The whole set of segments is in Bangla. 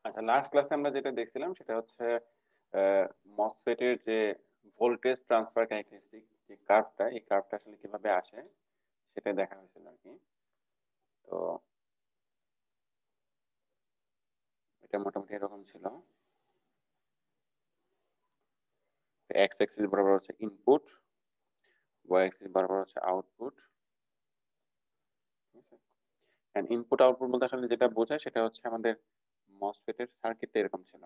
আচ্ছা, লাস্ট ক্লাসে আমরা যেটা দেখছিলাম সেটা হচ্ছে মসফেটের যে ভোল্টেজ ট্রান্সফার ক্যারেক্টারিস্টিক যে কার্ভটা, এই কার্ভটা আসলে কিভাবে আসে সেটা দেখা হয়েছিল আর কি। তো এটা মোটামুটি এরকম ছিল। এক্স অ্যাক্সিস বরাবর হচ্ছে ইনপুট, ওয়াই অ্যাক্সিস বরাবর হচ্ছে আউটপুট। ঠিক আছে, এন্ড ইনপুট আউটপুট বলতে আসলে যেটা বোঝায় সেটা হচ্ছে আমাদের মসফেটের সার্কিটটা এরকম ছিল।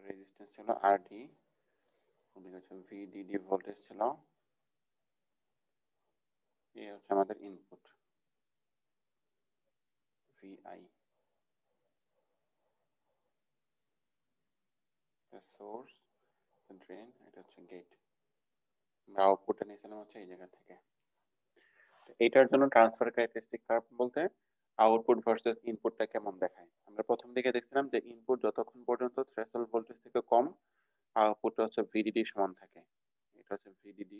রেজিস্ট্যান্স ছিল আরডি, ওদিকে হচ্ছে ভিডিডি ভোল্টেজ ছিল, এই হচ্ছে আমাদের ইনপুট ভিআই, সোর্স, ড্রেন, এটা হচ্ছে গেট। আমরা আউটপুটটা নিয়েছিলাম হচ্ছে এই জায়গা থেকে। এটার জন্য ট্রান্সফার ক্যারেক্টারিস্টিক কার্ভ বলতে আউটপুট ভার্সেস ইনপুটটা কেমন দেখায়। আমরা প্রথম দিকে দেখছিলাম যে ইনপুট যতক্ষণ পর্যন্ত থ্রেশহোল্ড ভোল্টেজ থেকে কম, আউটপুটটা হচ্ছে ভিডিডি সমান থাকে। এটা হচ্ছে ভিডিডি।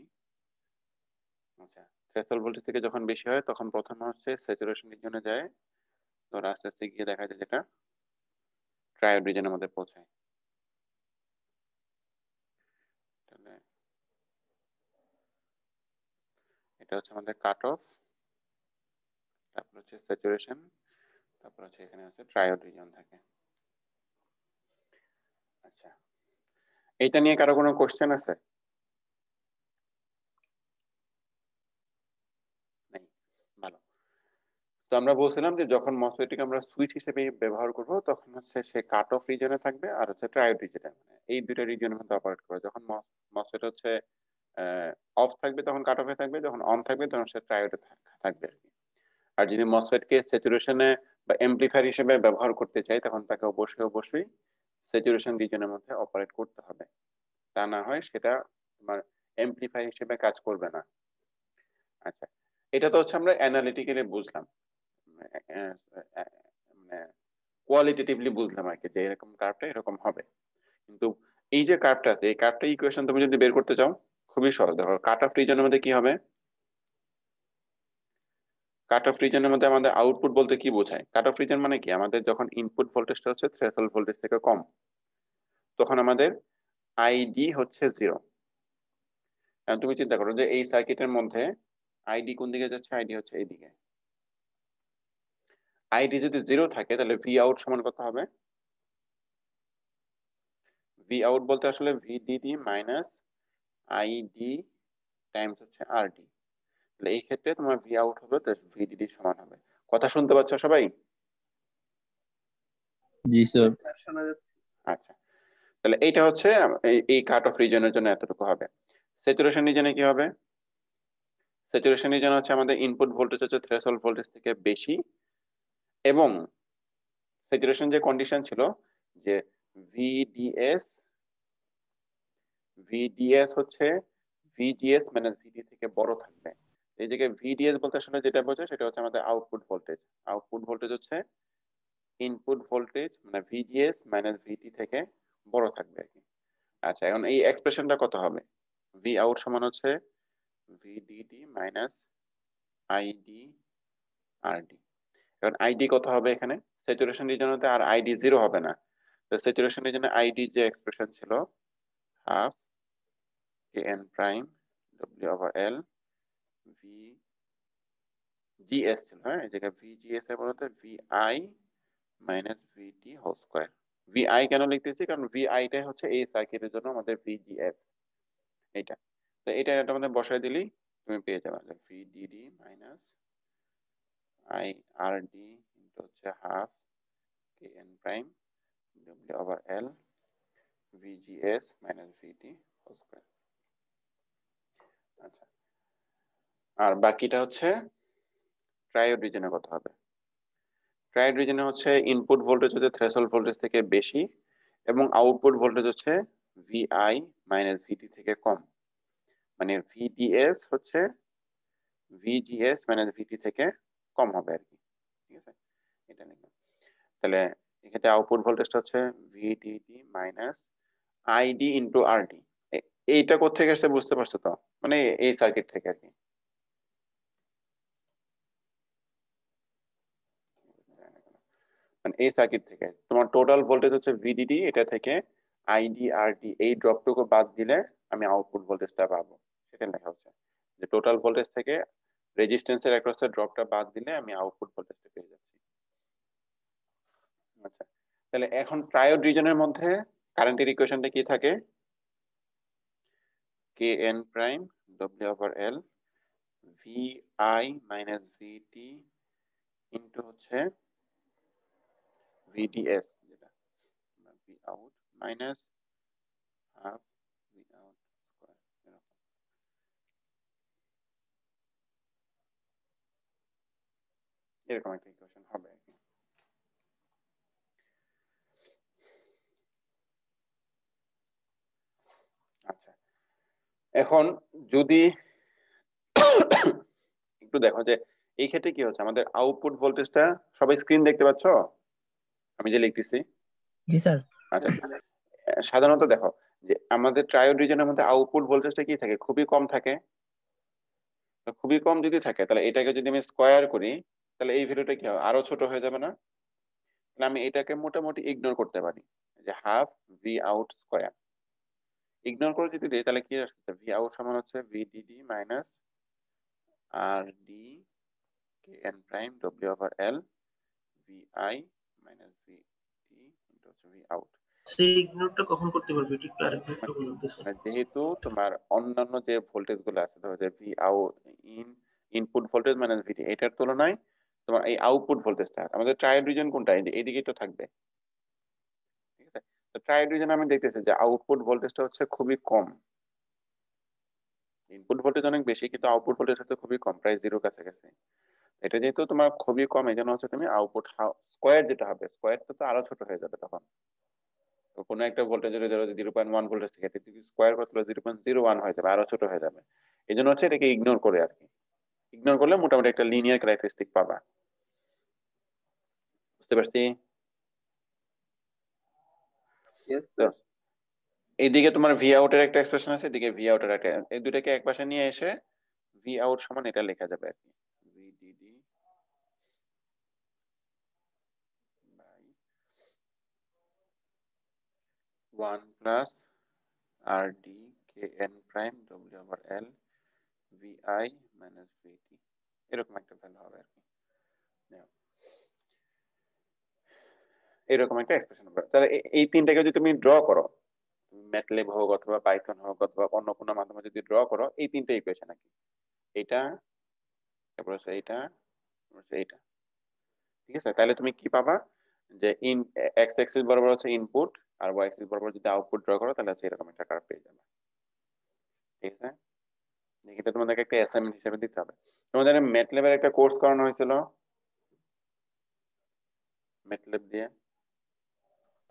আচ্ছা, থ্রেশহোল্ড ভোল্টেজ থেকে যখন বেশি হয় তখন প্রথমে হচ্ছে স্যাচুরেশন রিজনে যায়, তো আস্তে আস্তে গিয়ে দেখা যায় যেটা ট্রায়োড রিজনের মধ্যে পৌঁছায়। তাহলে এটা হচ্ছে আমাদের কাট অফ, তারপর হচ্ছে স্যাচুরেশন, তারপর হচ্ছে এখানে হচ্ছে ট্রায়োড রিজন থাকে। আচ্ছা, এটা নিয়ে কারো কোনো কোশ্চেন আছে? নাই? ভালো। তো আমরা বলছিলাম যে যখন মসফেটকে আমরা সুইচ হিসেবে ব্যবহার করব তখন হচ্ছে সে কাট অফ রিজনে থাকবে আর হচ্ছে ট্রায়োড রিজনে, এই দুটো রিজনের মধ্যে অপারেট করবে। যখন মসফেট হচ্ছে অফ থাকবে তখন কাট অফে থাকবে, যখন অন থাকবে তখন সে ট্রায়োডে থাকবে আর কি। আর যদি মসফেটকে স্যাচুরেশনে বা এমপ্লিফায়ার হিসেবে ব্যবহার করতে চাই তখন তাকে অবশ্যই অবশ্যই স্যাচুরেশন রিজনের মধ্যে অপারেট করতে হবে, তা না হয় সেটা তোমার এমপ্লিফায়ার হিসেবে কাজ করবে না। আচ্ছা, এটা তো হচ্ছে আমরা অ্যানালিটিক্যালি বুঝলাম, মানে কোয়ালিটেটিভলি বুঝলাম আর কি, যে এরকম কার্ভটা এরকম হবে। কিন্তু এই যে কার্ভটা আছে, এই কার্ভটা ইকুয়েশন তুমি যদি বের করতে চাও খুবই সহজ। দেখো কাট অফ রিজনের মধ্যে কি হবে, কাট অফ রিজনের মধ্যে আমাদের আউটপুট বলতে কি বোঝায়, কাট অফ রিজন মানে কি, আমাদের যখন ইনপুট ভোল্টেজটা হচ্ছে থ্রেশহোল্ড ভোল্টেজ থেকে কম তখন আমাদের আইডি হচ্ছে জিরো। তুমি চিন্তা করো যে এই সার্কিটের মধ্যে আইডি কোন দিকে যাচ্ছে, আইডি হচ্ছে এইদিকে। আইডি যদি জিরো থাকে তাহলে ভি আউট সমান কত হবে, ভি আউট বলতে আসলে ভিডিডি মাইনাস আইডি টাইমস হচ্ছে আরডি। তাহলে এই ক্ষেত্রে তোমার ভি আউট হবে তো ভিডিডি সমান হবে। কথা শুনতে পাচ্ছ সবাই? জি স্যার। আচ্ছা, তাহলে এইটা হচ্ছে এই কাট অফ রিজনের জন্য এতটুকু হবে। স্যাচুরেশন রিজনে কি হবে, স্যাচুরেশন রিজন হচ্ছে আমাদের ইনপুট ভোল্টেজ হচ্ছে থ্রেশহোল্ড ভোল্টেজ থেকে বেশি, এবং স্যাচুরেশন যে কন্ডিশন ছিল যে ভিডিএস, ভিডিএস হচ্ছে ভিজিএস মানে ভিডি থেকে বড় থাকবে। এই জায়গায় ভিডিএস বলতে আসলে যেটা বোঝায় সেটা হচ্ছে আমাদের আউটপুট ভোল্টেজ। আউটপুট ভোল্টেজ হচ্ছে ইনপুট ভোল্টেজ মানে ভিজিএস মাইনাস ভিটি থেকে বড় থাকবে আর কি। আচ্ছা, এখন এই এক্সপ্রেশনটা কত হবে, ভি আউট সমান হচ্ছে ভিডিডি মাইনাস আইডি আরডি। এখন আইডি কত হবে এখানে, স্যাচুরেশন রিজনতে আর আইডি জিরো হবে না, তো স্যাচুরেশন রিজনে আইডি যে এক্সপ্রেশন ছিল half K N prime W over L V GS ছিল, হ্যাঁ এই জায়গায় ভিজিএস এর বলতে Vi minus VT whole square. Vi কেন লিখতেছি, কারণ ভিআই টাই হচ্ছে এই সার্কিটের জন্য আমাদের ভিজিএস এটা। তো এটা আমাদের বসায় দিলেই তুমি পেয়ে যাবে যে VDD minus I R D into হচ্ছে half K N prime W over L VGS minus VT whole square. আচ্ছা, আর বাকিটা হচ্ছে ট্রায়োড রিজনে কত হবে, ট্রায়োড রিজনে হচ্ছে ইনপুট ভোল্টেজ হচ্ছে থ্রেশহোল্ড ভোল্টেজ থেকে বেশি এবং আউটপুট ভোল্টেজ হচ্ছে ভিআই মাইনাস ভিটি থেকে কম, মানে ভিডিএস হচ্ছে ভিজিএস মাইনাস ভিটি থেকে কম হবে আর কি। ঠিক আছে, এটা লিখলাম। তাহলে এক্ষেত্রে আউটপুট ভোল্টেজটা হচ্ছে VDD minus ID into RD. এইটা কোথেকে আসছে বুঝতে পারছো তো, মানে এই সার্কিট থেকে আর কি। মানে এই সার্কিট থেকে তোমার টোটাল ভোল্টেজ হচ্ছে ভিডিডি, এটা থেকে আইডি আরডি এই ড্রপটুকু বাদ দিলে আমি আউটপুট ভোল্টেজটা পাবো। সেটা লেখা হচ্ছে যে টোটাল ভোল্টেজ থেকে রেজিস্ট্যান্সের অ্যাক্রসের ড্রপটা বাদ দিলে আমি আউটপুট ভোল্টেজটা পেয়ে যাচ্ছি। আচ্ছা, তাহলে এখন ট্রায়োড রিজনের মধ্যে কারেন্টের ইকুয়েশনটা কি থাকে? K N prime W over L V I minus VT into হচ্ছে ভিডিএস, যেটা V out minus half V out square, এরকম একটা ইকুয়েশন হবে আর কি। আচ্ছা, এখন যদি একটু দেখো যে এই ক্ষেত্রে কি হচ্ছে, আমাদের আউটপুট ভোল্টেজটা সবাই স্ক্রিন দেখতে পাচ্ছ আমি যে লিখতেছি? জি স্যার। আচ্ছা, সাধারণত দেখো যে আমাদের ট্রায়োড রিজনের মধ্যে আউটপুট ভোল্টেজটা কি থাকে, খুবই কম থাকে। তো খুবই কম যদি থাকে তাহলে এটাকে যদি আমি স্কোয়ার করি তাহলে এই ভ্যালুটা কি হবে, আরো ছোট হয়ে যাবে না? তাহলে আমি এটাকে মোটামুটি ইগনোর করতে পারি, যে half V out square ignore করে যদি দিই তাহলে কি আসছে, ভি আউট সমান হচ্ছে VDD minus R D K N prime W over L V I minus V T into হচ্ছে ভি আউট। সেই ইগনোরটা কখন করতে পারবে এটা একটু আরেকবার একটু বলুন তো স্যার। মানে যেহেতু তোমার অন্যান্য যে ভোল্টেজ গুলো আছে, ধরো যে V out input voltage minus VT, এটার তুলনায় তোমার এই আউটপুট ভোল্টেজটা, আমাদের ট্রায়োড রিজন কোনটা, এইদিকেই তো থাকবে। ঠিক আছে, তো ট্রায়োড রিজন আমি দেখতেছি যে আউটপুট ভোল্টেজটা হচ্ছে খুবই কম, ইনপুট ভোল্টেজ অনেক বেশি কিন্তু আউটপুট ভোল্টেজ হচ্ছে খুবই কম, প্রায় জিরো কাছাকাছি। এটা যেহেতু তোমার খুবই কম এই জন্য হচ্ছে তুমি আউটপুট স্কোয়ার যেটা হবে, স্কোয়ারটা তো আরো ছোট হয়ে যাবে তখন। তো কোনো একটা ভোল্টেজ যদি ধরো 0.1 ভোল্টেজ থেকে যদি স্কোয়ার করতে 0.01 হয়ে যাবে, আরো ছোট হয়ে যাবে। এই জন্য হচ্ছে এটাকে ইগনোর করে আর কি, ইগনোর করলে মোটামুটি একটা লিনিয়ার ক্যারেক্টারিস্টিক পাবা। বুঝতে পারছি? তো এইদিকে তোমার ভি আউটের একটা এক্সপ্রেশন আছে, এদিকে ভি আউটের একটা, এই দুটাকে এক পাশে নিয়ে এসে ভি আউট সমান এটা লেখা যাবে আর কি, VDD by 1 plus R D K N prime W over L V I minus VT, এরকম একটা ভ্যালু হবে আর কি। এরকম একটা এক্সপ্রেশন হবে। তাহলে এই তিনটাকে যদি তুমি ড্র করো, ম্যাটল্যাব হোক অথবা পাইথন হোক অথবা অন্য কোনো মাধ্যমে যদি ড্র করো, এই তিনটা ইকুয়েশন আর কি, এটা তারপর হচ্ছে এইটা, তারপর হচ্ছে এইটা। ঠিক আছে, তাহলে তুমি কি পাবা, যে এক্স অ্যাক্সিস বরাবর হচ্ছে ইনপুট আর ওয়াই অ্যাক্সিস বরাবর যদি আউটপুট ড্র করো তাহলে হচ্ছে এরকম একটা কার্ভ পেয়ে যাবে। ঠিক আছে, এটা তোমাদেরকে একটা অ্যাসাইনমেন্ট হিসেবে দিতে হবে। তোমাদের ম্যাটল্যাবের একটা কোর্স করানো হয়েছিল ম্যাটল্যাব দিয়ে?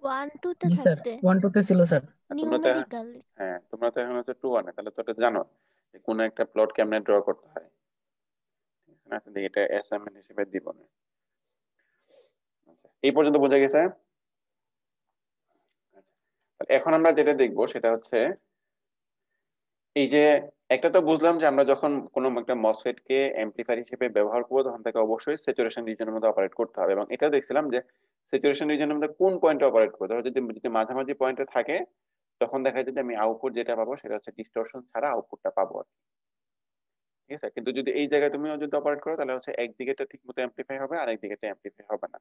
1 2 তে জি স্যার, থাকতে 1 2 তে ছিল স্যার। তোমরা তো নিউমেরিক্যাল। হ্যাঁ, তোমরা তো এখন হচ্ছে 2 1, তাহলে তো এটা জানো যে কোন একটা প্লট কেমনে ড্র করতে হয়। ঠিক আছে না, আসলে এটা অ্যাসাইনমেন্ট হিসেবে দিব না। আচ্ছা, এই পর্যন্ত বোঝা গেছে? আচ্ছা, এখন আমরা যেটা দেখবো সেটা হচ্ছে এই যে একটা তো বুঝলাম যে আমরা যখন কোনো একটা মসফেট কে অ্যাম্পলিফায়ার হিসেবে ব্যবহার করবো তখন তাকে অবশ্যই স্যাচুরেশন রিজনের মধ্যে অপারেট করতে হবে, এবং এটাও দেখছিলাম যে স্যাচুরেশন রিজনের মধ্যে কোন পয়েন্টে অপারেট করতে হবে। যদি মাঝামাঝি পয়েন্টে থাকে তখন দেখা যায় যে আমি আউটপুট যেটা পাবো সেটা হচ্ছে ডিস্টরশন ছাড়া আউটপুটটা পাবো আর কি। ঠিক আছে, কিন্তু যদি এই জায়গায় তুমিও যদি অপারেট করো তাহলে হচ্ছে একদিকেটা ঠিক মতো অ্যাম্পলিফাই হবে আর একদিকেটা অ্যাম্পলিফাই হবে না,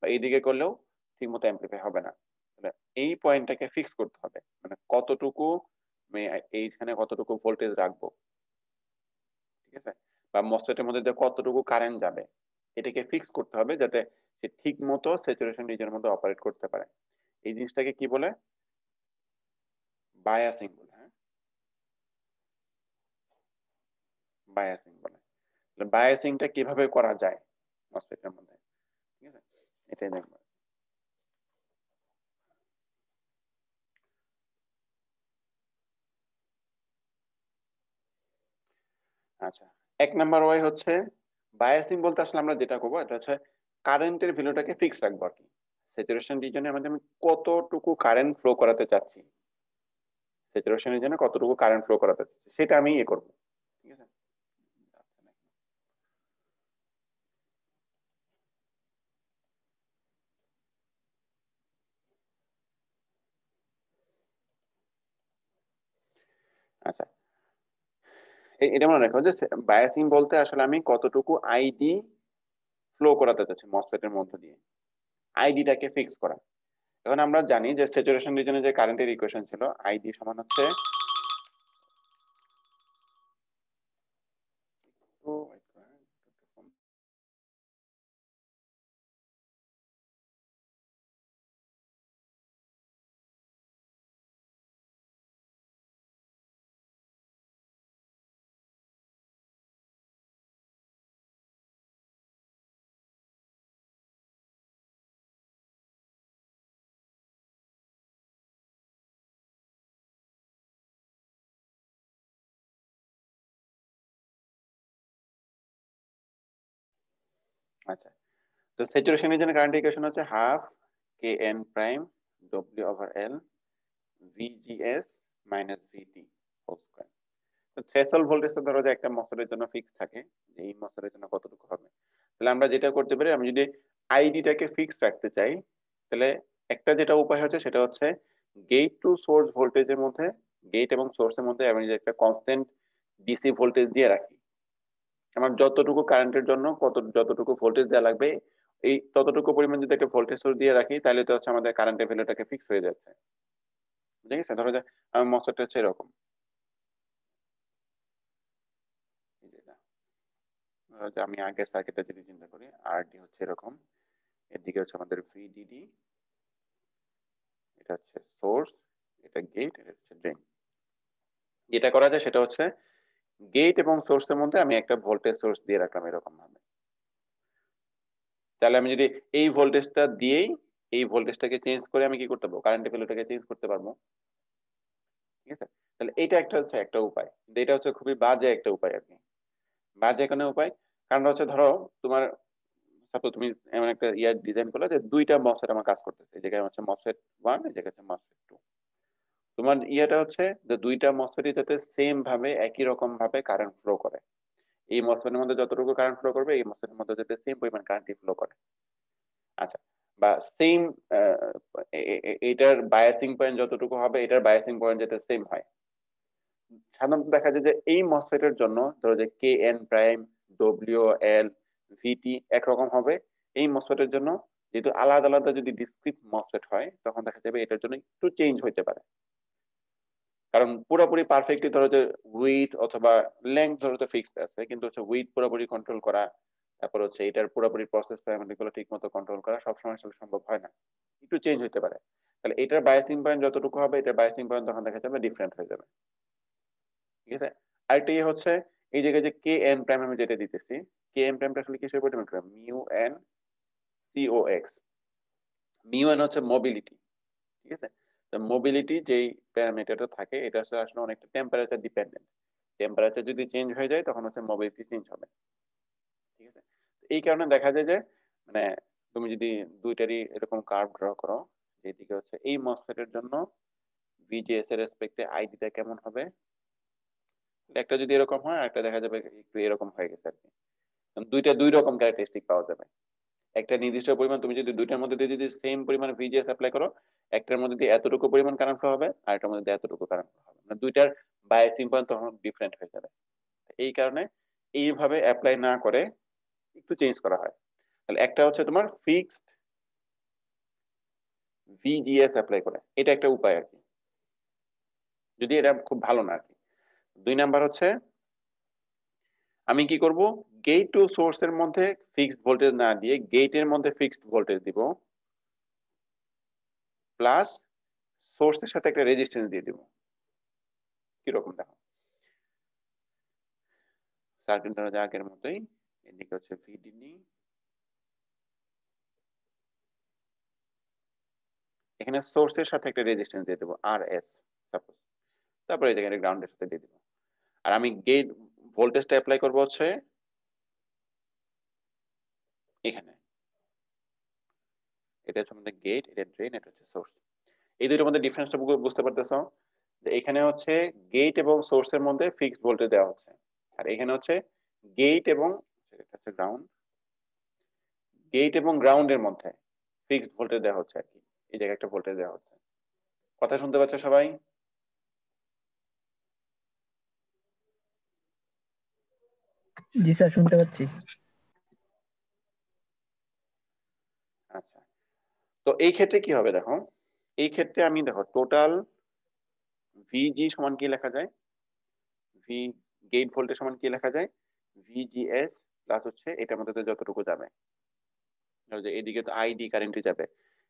বা এইদিকে করলেও ঠিক মতো অ্যাম্পলিফাই হবে না। তাহলে এই পয়েন্টটাকে ফিক্স করতে হবে, মানে কতটুকু আমি এইখানে কতটুকু ভোল্টেজ রাখবো। ঠিক আছে, বা মসফেটের মধ্যে দিয়ে কতটুকু কারেন্ট যাবে, এটাকে ফিক্স করতে হবে যাতে সে ঠিক মতো স্যাচুরেশন রিজনের মধ্যে অপারেট করতে পারে। এই জিনিসটাকে কি বলে, বায়াসিং বলে। হ্যাঁ, বায়াসিং বলে। বায়াসিংটা কিভাবে করা যায় মসফেটের মধ্যে, ঠিক আছে, এটাই দেখবো। আচ্ছা, 1 নাম্বার ওয়াই হচ্ছে বায়াসিং বলতে আসলে আমরা যেটা করবো এটা হচ্ছে কারেন্টের ভ্যালুটাকে ফিক্স রাখবো আর কি। স্যাচুরেশন রিজনে আমাদের আমি কতটুকু কারেন্ট ফ্লো করাতে চাচ্ছি, স্যাচুরেশন রিজনে কতটুকু কারেন্ট ফ্লো করাতে চাচ্ছি সেটা আমি ইয়ে করবো। ঠিক আছে, এটা মনে রাখো যে বায়াসিং বলতে আসলে আমি কতটুকু আইডি ফ্লো করাতে চাচ্ছি মসফেট এর মধ্য দিয়ে, আইডিটাকে ফিক্স করা। এখন আমরা জানি যে স্যাচুরেশন রিজনে যে কারেন্টের ইকুয়েশন ছিল আইডি সমান হচ্ছে আচ্ছা, তো স্যাচুরেশন রিজনে কারেন্ট ইকুয়েশন হচ্ছে half K N prime W over L VGS minus VT whole square. তো থ্রেশহোল্ড ভোল্টেজটা ধরো যে একটা মসফেটের জন্য ফিক্স থাকে যে এই মসফেটের জন্য কতটুকু হবে, তাহলে আমরা যেটা করতে পারি, আমি যদি আইডিটাকে ফিক্স রাখতে চাই তাহলে একটা যেটা উপায় হচ্ছে সেটা হচ্ছে গেট টু সোর্স ভোল্টেজের মধ্যে, গেট এবং সোর্সের মধ্যে আমি যে একটা কনস্ট্যান্ট ডিসি ভোল্টেজ দিয়ে রাখি, আমার যতটুকু কারেন্টের জন্য যতটুকু ভোল্টেজ দেওয়া লাগবে এই ততটুকু পরিমাণ যদি একটা ভোল্টেজ সোর্স দিয়ে রাখি তাহলে তো হচ্ছে আমাদের কারেন্টের ভ্যালুটাকে ফিক্স হয়ে যাচ্ছে। ঠিক আছে, ধরো যে আমার মসফেটটা হচ্ছে এরকম, যে আমি আগের সার্কিটটা যদি চিন্তা করি আরডি হচ্ছে এরকম, এদিকে হচ্ছে আমাদের ভিডিডি, এটা হচ্ছে সোর্স, এটা গেট, এটা হচ্ছে ড্রেন। যেটা করা যায় সেটা হচ্ছে গেট এবং সোর্সের মধ্যে আমি একটা ভোল্টেজ সোর্স দিয়ে রাখলাম এরকম ভাবে, তাহলে আমি যদি এই ভোল্টেজটা দিয়েই এই ভোল্টেজটাকে চেঞ্জ করে আমি কি করতে পারবো, কারেন্টের ভ্যালুটাকে চেঞ্জ করতে পারবো। ঠিক আছে, তাহলে এটা একটা হচ্ছে একটা উপায়, কিন্তু এটা হচ্ছে খুবই বাজে একটা উপায় আর কি, বাজে কোনো উপায়। কারণ হচ্ছে ধরো তোমার সাপোজ তুমি এমন একটা ইয়ার ডিজাইন করলে যে দুইটা মসফেট আমার কাজ করতেছে, এই জায়গায় হচ্ছে মসফেট 1, এই জায়গায় হচ্ছে মসফেট 2। তোমার ইয়েটা হচ্ছে যে দুইটা মসফেটই যাতে সেম ভাবে একই রকম ভাবে কারেন্ট ফ্লো করে, এই মসফেটের মধ্যে যতটুকু কারেন্ট ফ্লো করবে এই মসফেটের মধ্যে যাতে সেম পরিমাণ কারেন্ট ফ্লো করে। আচ্ছা, বা সেম এটার বায়াসিং পয়েন্ট যতটুকু হবে এটার বায়াসিং পয়েন্ট যাতে সেম হয়। সাধারণত দেখা যায় যে এই মসফেটের জন্য ধরো যে K N prime W L VT একরকম হবে, এই মসফেটের জন্য যেহেতু আলাদা আলাদা যদি ডিসক্রিট মসফেট হয় তখন দেখা যাবে এটার জন্য একটু চেঞ্জ হইতে পারে, কারণ পুরোপুরি পারফেক্টলি ধরো যে উইথ অথবা লেন্থ ধরো তো ফিক্সড আছে, কিন্তু হচ্ছে উইথ পুরোপুরি কন্ট্রোল করা, তারপর হচ্ছে এটার পুরোপুরি প্রসেস প্যারামিটার গুলো ঠিক মতো কন্ট্রোল করা সবসময় আসলে সম্ভব হয় না, একটু চেঞ্জ হতে পারে। তাহলে এটার বায়াসিং পয়েন্ট যতটুকু হবে এটার বায়াসিং পয়েন্ট তখন দেখা যাবে ডিফারেন্ট হয়ে যাবে। ঠিক আছে, আরেকটা ইয়ে হচ্ছে এই জায়গায় যে কে এন প্রাইম আমি যেটা দিতেছি, কে এন প্রাইমটা আসলে কিসের উপর ডিপেন্ড করে, mu N CO x. Mu N হচ্ছে মোবিলিটি। ঠিক আছে, তো মোবিলিটি যেই প্যারামিটারটা থাকে এটা আসলে অনেকটা টেম্পারেচার ডিপেন্ডেন্ট, টেম্পারেচার যদি চেঞ্জ হয়ে যায় তখন হচ্ছে মোবিলিটি চেঞ্জ হবে। ঠিক আছে, এই কারণে দেখা যায় যে মানে তুমি যদি দুইটারই এরকম কার্ভ ড্র করো, যেদিকে হচ্ছে এই মসফেটের জন্য ভিজিএস এর রেসপেক্টে আইডিটা কেমন হবে, একটা যদি এরকম হয় একটা দেখা যাবে একটু এরকম হয়ে গেছে আর কি, দুইটা দুই রকম ক্যারেক্টারিস্টিক পাওয়া যাবে। একটা নির্দিষ্ট পরিমাণ তুমি যদি দুইটার মধ্যে দিয়ে যদি সেম পরিমাণ ভিজিএস অ্যাপ্লাই করো, একটার মধ্যে দিয়ে এতটুকু পরিমাণ কারেন্ট ফ্লো হবে আর একটার মধ্যে দিয়ে এতটুকু কারেন্ট ফ্লো হবে, মানে দুইটার বায়াসিং পয়েন্ট তখন ডিফারেন্ট হয়ে যাবে। এই কারণে এইভাবে অ্যাপ্লাই না করে একটু চেঞ্জ করা হয়। তাহলে একটা হচ্ছে তোমার ফিক্সড ভিজিএস অ্যাপ্লাই করে, এটা একটা উপায় আর কি, যদি এটা খুব ভালো না আর কি। 2 নাম্বার হচ্ছে আমি কি করব, গেট টু সোর্স এর মধ্যে ফিক্সড ভোল্টেজ না দিয়ে গেটের মধ্যে ফিক্সড ভোল্টেজ দিব, প্লাস সোর্সের সাথে একটা রেজিস্ট্যান্স দিয়ে দিব। কিরকম দেখো, সার্কিটটা আগের মতোই, এদিকে হচ্ছে ভিডিডি, এখানে সোর্সের সাথে একটা রেজিস্ট্যান্স দিয়ে দেবো আর এস সাপোজ, তারপরে এই জায়গায় গ্রাউন্ডের সাথে দিয়ে দিব। আর আমি গেট ভোল্টেজটা অ্যাপ্লাই করব হচ্ছে এখানে, এটা হচ্ছে আমাদের গেট, এটা ড্রেন, এটা হচ্ছে সোর্স। এই দুটোর মধ্যে ডিফারেন্সটা বুঝতে পারতেছো, যে এখানে হচ্ছে গেট এবং সোর্সের মধ্যে ফিক্সড ভোল্টেজ দেওয়া হচ্ছে, আর এখানে হচ্ছে গেট এবং এটা হচ্ছে গ্রাউন্ড, গেট এবং গ্রাউন্ডের মধ্যে ফিক্সড ভোল্টেজ দেওয়া হচ্ছে আর কি, এই জায়গায় একটা ভোল্টেজ দেওয়া হচ্ছে। কথা শুনতে পাচ্ছ সবাই? জি স্যার, শুনতে পাচ্ছি। আচ্ছা, তো এই ক্ষেত্রে কি হবে দেখো, এই ক্ষেত্রে আমি দেখো টোটাল ভিজি সমান কি লেখা যায়, ভি গেট ভোল্টেজ সমান কি লেখা যায়, ভিজিএস প্লাস হচ্ছে এটার মধ্যে দিয়ে যতটুকু যাবে, যে এদিকে তো আইডি কারেন্টই যাবে,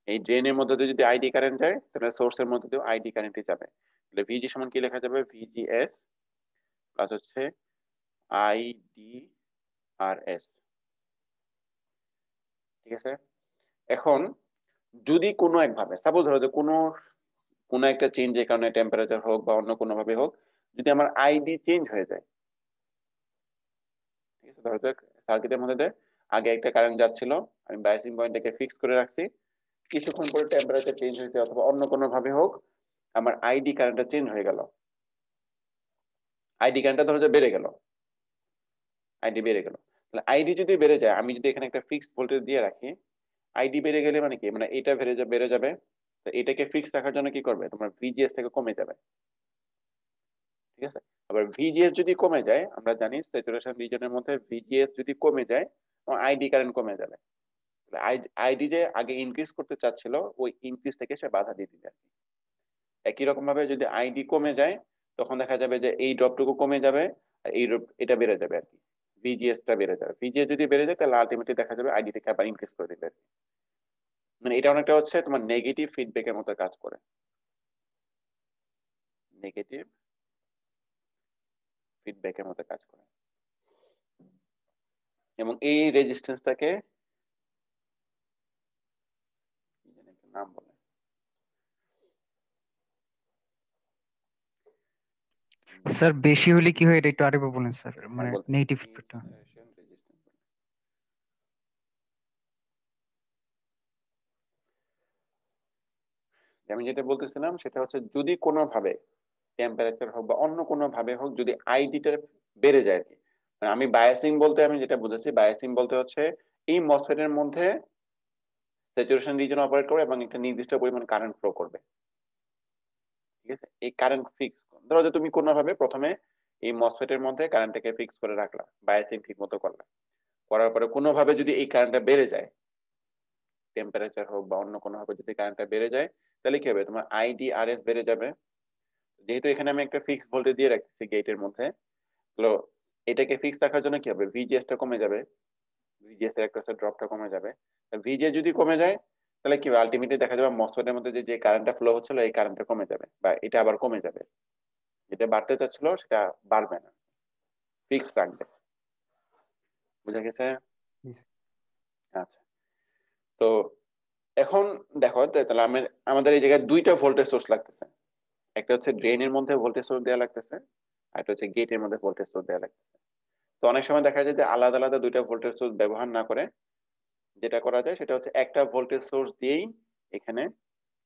এই ড্রেনের মধ্যে দিয়ে যদি আইডি কারেন্ট যায় তাহলে সোর্সের মধ্যে দিয়ে আইডি কারেন্টই যাবে, তাহলে ভিজি সমান কি লেখা যাবে, ভিজিএস প্লাস হচ্ছে আইডি আর এস। ঠিক আছে, এখন যদি কোনো একভাবে সাপোজ ধরো যে কোনো কোনো একটা চেঞ্জের কারণে টেম্পারেচার হোক বা অন্য কোনো ভাবে হোক, যদি আমার আইডি চেঞ্জ হয়ে যায়, ঠিক আছে, ধরো যাক সার্কিটের মধ্যে দিয়ে আগে একটা কারেন্ট যাচ্ছিল, আমি বাইসিং পয়েন্টটাকে ফিক্স করে রাখছি, কিছুক্ষণ পরে টেম্পারেচার চেঞ্জ হয়েছে অথবা অন্য কোনো ভাবে হোক আমার আইডি কারেন্টটা চেঞ্জ হয়ে গেল, আইডি কারেন্টটা ধরো যে বেড়ে গেল, আইডি বেড়ে গেল, তাহলে আইডি যদি বেড়ে যায়, আমি যদি এখানে একটা ফিক্সড ভোল্টেজ দিয়ে রাখি, আইডি বেড়ে গেলে মানে কি, মানে এটা বেড়ে যাবে, তো এটাকে ফিক্স রাখার জন্য কি করবে, তোমার ভিজিএস থেকে কমে যাবে। ঠিক আছে, আবার ভিজিএস যদি কমে যায়, আমরা জানি স্যাচুরেশন রিজনের মধ্যে ভিজিএস যদি কমে যায় আইডি কারেন্ট কমে যাবে, আইডি যে আগে ইনক্রিজ করতে চাচ্ছিল ওই ইনক্রিজ থেকে সে বাধা দিয়ে দিবে। একই রকম ভাবে যদি আইডি কমে যায় তখন দেখা যাবে যে এই ড্রপটুকু কমে যাবে আর এই এটা বেড়ে যাবে আর কি, ভিজিএস টা বেড়ে যাবে, ভিজিএস যদি বেড়ে যায় তাহলে আলটিমেটলি দেখা যাবে আইডি থেকে আবার ইনক্রিজ করে দিবে। মানে এটা অনেকটা হচ্ছে তোমার নেগেটিভ ফিডব্যাকের মতো কাজ করে, নেগেটিভ ফিডব্যাকের মতো কাজ করে, এবং এই রেজিস্ট্যান্সটাকে নাম বলে, স্যার বেশি হলে কি হয় এটা একটু আরেকবার বলেন স্যার, মানে নেগেটিভ ফিডব্যাকটা। আমি যেটা বলতেছিলাম সেটা হচ্ছে যদি কোনোভাবে টেম্পারেচার হোক বা অন্য কোনো ভাবে হোক যদি আইডিটা বেড়ে যায় আর কি, মানে আমি বায়াসিং বলতে আমি যেটা বুঝেছি, বায়াসিং বলতে হচ্ছে এই মসফেটের মধ্যে স্যাচুরেশন রিজন অপারেট করে এবং একটা নির্দিষ্ট পরিমাণ কারেন্ট ফ্লো করবে। ঠিক আছে, এই কারেন্ট ফিক্স, ধরো যে তুমি কোনোভাবে প্রথমে এই মসফেটের মধ্যে কারেন্টটাকে ফিক্স করে রাখলা, বায়াসিং ঠিক মতো করলা, করার পরে কোনোভাবে যদি এই কারেন্টটা বেড়ে যায়, টেম্পারেচার হোক বা অন্য কোনো ভাবে যদি কারেন্টটা বেড়ে যায়, তাহলে কি হবে, তোমার আইডি আর এস বেড়ে যাবে। যেহেতু এখানে আমি একটা ফিক্স ভোল্টেজ দিয়ে রাখছি গেটের মধ্যে, তো এটাকে ফিক্স রাখার জন্য কি হবে, ভিজিএস টা কমে যাবে, ভিজিএস এর একটা ড্রপটা কমে যাবে, ভিজিএস যদি কমে যায় তাহলে কি হবে, আলটিমেটলি দেখা যাবে মসফেটের মধ্যে যে কারেন্টটা ফ্লো হচ্ছিল এই কারেন্টটা কমে যাবে বা এটা আবার কমে যাবে, যেটা বাড়তে চাচ্ছিল সেটা বাড়বে না, ফিক্স রাখবে। বুঝা গেছে? আচ্ছা, তো এখন দেখো তাহলে আমাদের এই জায়গায় দুইটা ভোল্টেজ সোর্স লাগতেছে, একটা হচ্ছে ড্রেনের মধ্যে ভোল্টেজ সোর্স দেওয়া লাগতেছে আর একটা হচ্ছে গেটের মধ্যে ভোল্টেজ সোর্স দেওয়া লাগতেছে। তো অনেক সময় দেখা যায় যে আলাদা আলাদা দুইটা ভোল্টেজ সোর্স ব্যবহার না করে যেটা করা যায় সেটা হচ্ছে একটা ভোল্টেজ সোর্স দিয়েই এখানে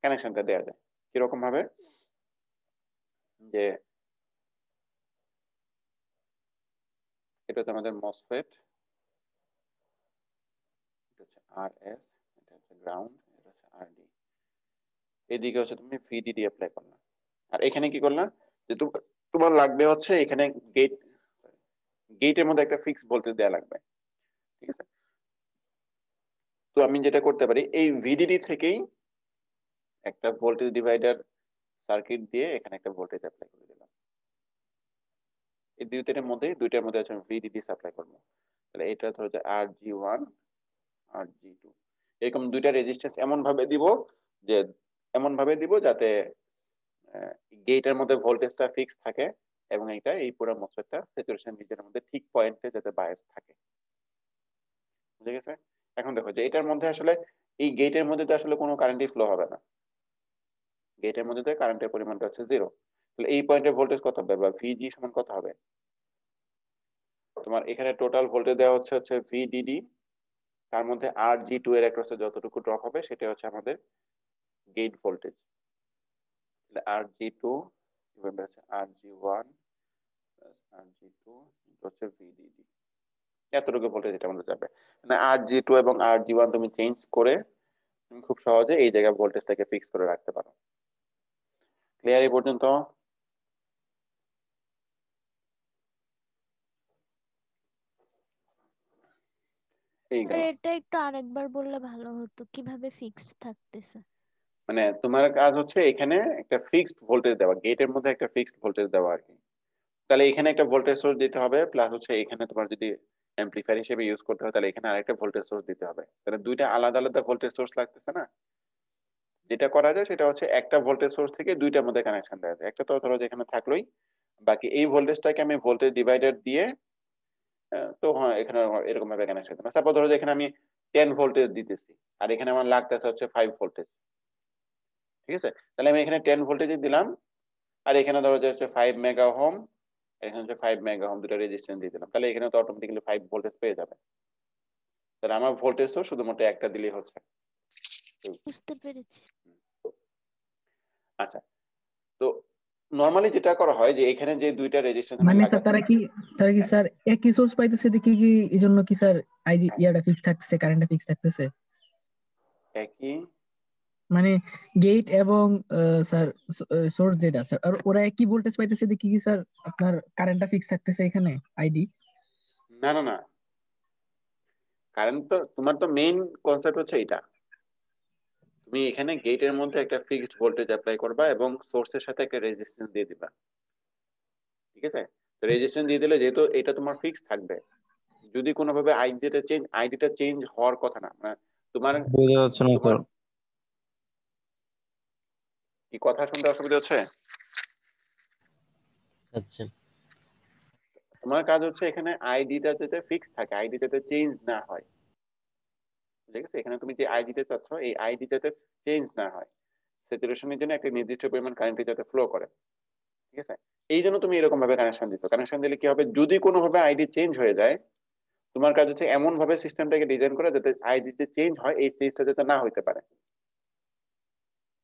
কানেকশনটা দেওয়া যায়। কিরকম ভাবে, যে এটা হচ্ছে আমাদের মসফেট, এটা হচ্ছে আর এস, এটা হচ্ছে গ্রাউন্ড, এটা হচ্ছে আর ডি, এদিকে হচ্ছে তুমি ভিডিডি অ্যাপ্লাই করলা, আর এখানে কি করলা, যে তোমার লাগবে হচ্ছে এখানে গেট, গেটের মধ্যে একটা ফিক্স ভোল্টেজ দেওয়া লাগবে। ঠিক আছে, তো আমি যেটা করতে পারি এই ভিডিডি থেকেই একটা ভোল্টেজ ডিভাইডার সার্কিট দিয়ে এখানে একটা ভোল্টেজ অ্যাপ্লাই করে দিলাম, এই দুইটার মধ্যে আছে ভিডিডি সাপ্লাই করবো, তাহলে এটা ধরো যে আর জি ওয়ান আর জি টু, এরকম দুইটা রেজিস্ট্যান্স এমন ভাবে দিব যাতে গেটের মধ্যে ভোল্টেজটা ফিক্স থাকে এবং এটা এই পুরো মসফেটটা স্যাচুরেশন রিজনের মধ্যে ঠিক পয়েন্টে যাতে বায়াস থাকে। বুঝে গেছে? এখন দেখো যে এটার মধ্যে আসলে এই গেটের মধ্যে তো আসলে কোনো কারেন্টই ফ্লো হবে না, গেটের মধ্যে কারেন্টের পরিমাণটা হচ্ছে জিরো, তাহলে এই পয়েন্টে ভোল্টেজ কত হবে বা ভিজি সমান কত হবে, তোমার এখানে টোটাল ভোল্টেজ দেওয়া হচ্ছে ভিডিডি, তার মধ্যে আর জি টু এর অ্যাক্রসে যতটুকু ড্রপ হবে সেটা হচ্ছে আমাদের গেট ভোল্টেজ, আর জি টু হচ্ছে আর জি ওয়ান আর জি টু হচ্ছে ভিডিডি, এতটুকু ভোল্টেজ এটা আমাদের যাবে, মানে আর জি টু এবং আর জি ওয়ান তুমি চেঞ্জ করে তুমি খুব সহজে এই জায়গায় ভোল্টেজটাকে ফিক্স করে রাখতে পারো। ক্লিয়ার এই পর্যন্ত? এই স্যার গেল। এটা একটু আরেকবার বললে ভালো হতো, কিভাবে ফিক্সড থাকতেছে? মানে তোমার কাজ হচ্ছে এখানে একটা ফিক্সড ভোল্টেজ দেওয়া, গেটের মধ্যে একটা ফিক্সড ভোল্টেজ দেওয়া আর কি। তাহলে এখানে একটা ভোল্টেজ সোর্স দিতে হবে, প্লাস হচ্ছে এখানে তোমার যদি অ্যাম্পলিফায়ার হিসেবে ইউজ করতে হয় তাহলে এখানে আরেকটা ভোল্টেজ সোর্স দিতে হবে। তাহলে দুইটা আলাদা আলাদা ভোল্টেজ সোর্স লাগতেছে না। যেটা করা যায় সেটা হচ্ছে একটা ভোল্টেজ সোর্স থেকে দুইটার মধ্যে কানেকশন দেওয়া যায়। একটা তো ধরো যেখানে থাকলোই, বাকি এই ভোল্টেজটাকে আমি ভোল্টেজ ডিভাইডার দিয়ে তো হ্যাঁ এখানে এরকম ভাবে কানেকশন দেবো। তারপর ধরো যে এখানে আমি 10 ভোল্টেজ দিতেছি আর এখানে আমার লাগতেছে হচ্ছে 5 ভোল্টেজ, ঠিক আছে? তাহলে আমি এখানে 10 ভোল্টেজ দিলাম আর এখানে ধরো যে হচ্ছে 5 মেগা ওহম, এখানে হচ্ছে 5 মেগা ওহম, দুটো রেজিস্ট্যান্স দিয়ে দিলাম, তাহলে এখানে তো অটোমেটিক্যালি 5 ভোল্টেজ পেয়ে যাবে। তাহলে আমার ভোল্টেজ তো শুধুমাত্র একটা দিলেই হচ্ছে। বুঝতে পেরেছি। আচ্ছা, তো নরমালি যেটা করা হয় যে এখানে যে দুইটা রেজিস্ট্যান্স আমি মানে স্যার লাগাচ্ছি, তারা কি স্যার একই সোর্স পাইতেছে দেখি কি এই জন্য কি স্যার আইজি ইয়াটা ফিক্স থাকতেছে, কারেন্টটা ফিক্স থাকতেছে? একই মানে গেট এবং স্যার সোর্স যেটা স্যার, আর ওরা একই ভোল্টেজ পাইতেছে দেখি কি স্যার আপনার কারেন্টটা ফিক্স থাকতেছে এখানে আইডি? না না না, কারণ তো তোমার তো মেইন কনসেপ্ট হচ্ছে এটা, তুমি এখানে গেটের মধ্যে একটা ফিক্সড ভোল্টেজ অ্যাপ্লাই করবা এবং সোর্সের সাথে একটা রেজিস্ট্যান্স দিয়ে দিবা, ঠিক আছে? তো রেজিস্ট্যান্স দিয়ে দিলে যেহেতু এটা তোমার ফিক্স থাকবে, যদি কোনোভাবে আইডিটা চেঞ্জ হওয়ার কথা না, মানে তোমার বোঝা যাচ্ছে না তোমার স্যার। কি কথা শুনতে অসুবিধা হচ্ছে? আচ্ছা তোমার কাজ হচ্ছে এখানে আইডিটা যাতে ফিক্স থাকে, আইডি যাতে চেঞ্জ না হয়, ঠিক আছে? এখানে তুমি যে আইডিটা চাচ্ছ এই আইডি যাতে চেঞ্জ না হয়, স্যাচুরেশনের জন্য একটা নির্দিষ্ট পরিমাণ কারেন্ট যাতে ফ্লো করে, ঠিক আছে? এই জন্য তুমি এরকম ভাবে কানেকশন দিচ্ছ। কানেকশন দিলে কি হবে, যদি কোনোভাবে আইডি চেঞ্জ হয়ে যায়, তোমার কাজ হচ্ছে এমন ভাবে সিস্টেমটাকে ডিজাইন করা যাতে আইডি যে চেঞ্জ হয় এই চেঞ্জটা যাতে না হইতে পারে।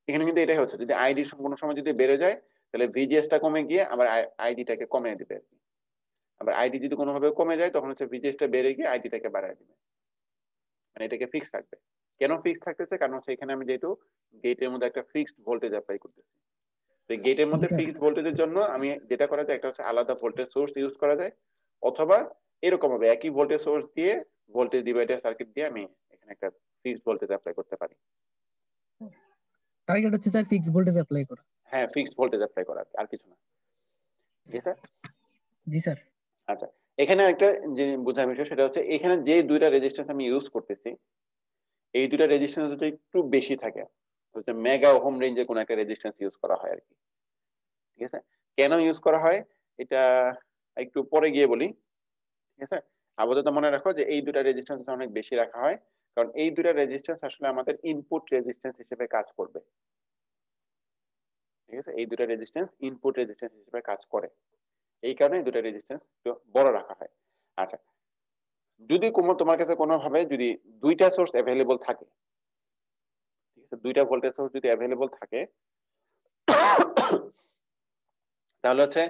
এখানে কিন্তু এটাই হচ্ছে, যদি আইডি কোনো সময় যদি বেড়ে যায় তাহলে ভিজিএসটা কমে গিয়ে আবার আইডিটাকে কমিয়ে দিবে আর কি। আবার আইডি যদি কোনোভাবে কমে যায় তখন হচ্ছে ভিজিএসটা বেড়ে গিয়ে আইডিটাকে বাড়ায় দিবে, মানে এটাকে ফিক্স থাকবে। কেন ফিক্স থাকতেছে? কারণ হচ্ছে এখানে আমি যেহেতু গেটের মধ্যে একটা ফিক্সড ভোল্টেজ অ্যাপ্লাই করতেছি, তো গেটের মধ্যে ফিক্সড ভোল্টেজের জন্য আমি যেটা করা যায় একটা হচ্ছে আলাদা ভোল্টেজ সোর্স ইউজ করা যায়, অথবা এরকম হবে একই ভোল্টেজ সোর্স দিয়ে ভোল্টেজ ডিভাইডার সার্কিট দিয়ে আমি এখানে একটা ফিক্সড ভোল্টেজ অ্যাপ্লাই করতে পারি। টার্গেট হচ্ছে স্যার ফিক্স ভোল্টেজ অ্যাপ্লাই করা। হ্যাঁ, ফিক্সড ভোল্টেজ অ্যাপ্লাই করা আর কিছু না, ঠিক আছে? জি স্যার। আচ্ছা, এখানে একটা যে বোঝার বিষয় সেটা হচ্ছে এখানে যে দুইটা রেজিস্ট্যান্স আমি ইউজ করতেছি এই দুইটা রেজিস্ট্যান্স যদি একটু বেশি থাকে, হচ্ছে মেগা ওহম রেঞ্জে কোনো একটা রেজিস্ট্যান্স ইউজ করা হয় আর কি, ঠিক আছে? কেন ইউজ করা হয় এটা একটু পরে গিয়ে বলি, ঠিক আছে? আপাতত মনে রাখো যে এই দুটা রেজিস্ট্যান্স অনেক বেশি রাখা হয়, কারণ এই দুটা রেজিস্ট্যান্স আসলে আমাদের ইনপুট রেজিস্ট্যান্স হিসেবে কাজ করবে, ঠিক আছে? এই দুটা রেজিস্ট্যান্স ইনপুট রেজিস্ট্যান্স হিসেবে কাজ করে, এই কারণে এই দুটা রেজিস্ট্যান্স বড় রাখা হয়। আচ্ছা, যদি তোমার কাছে কোনোভাবে যদি দুইটা সোর্স অ্যাভেলেবল থাকে, ঠিক আছে, দুইটা ভোল্টেজ সোর্স যদি অ্যাভেলেবল থাকে তাহলে হচ্ছে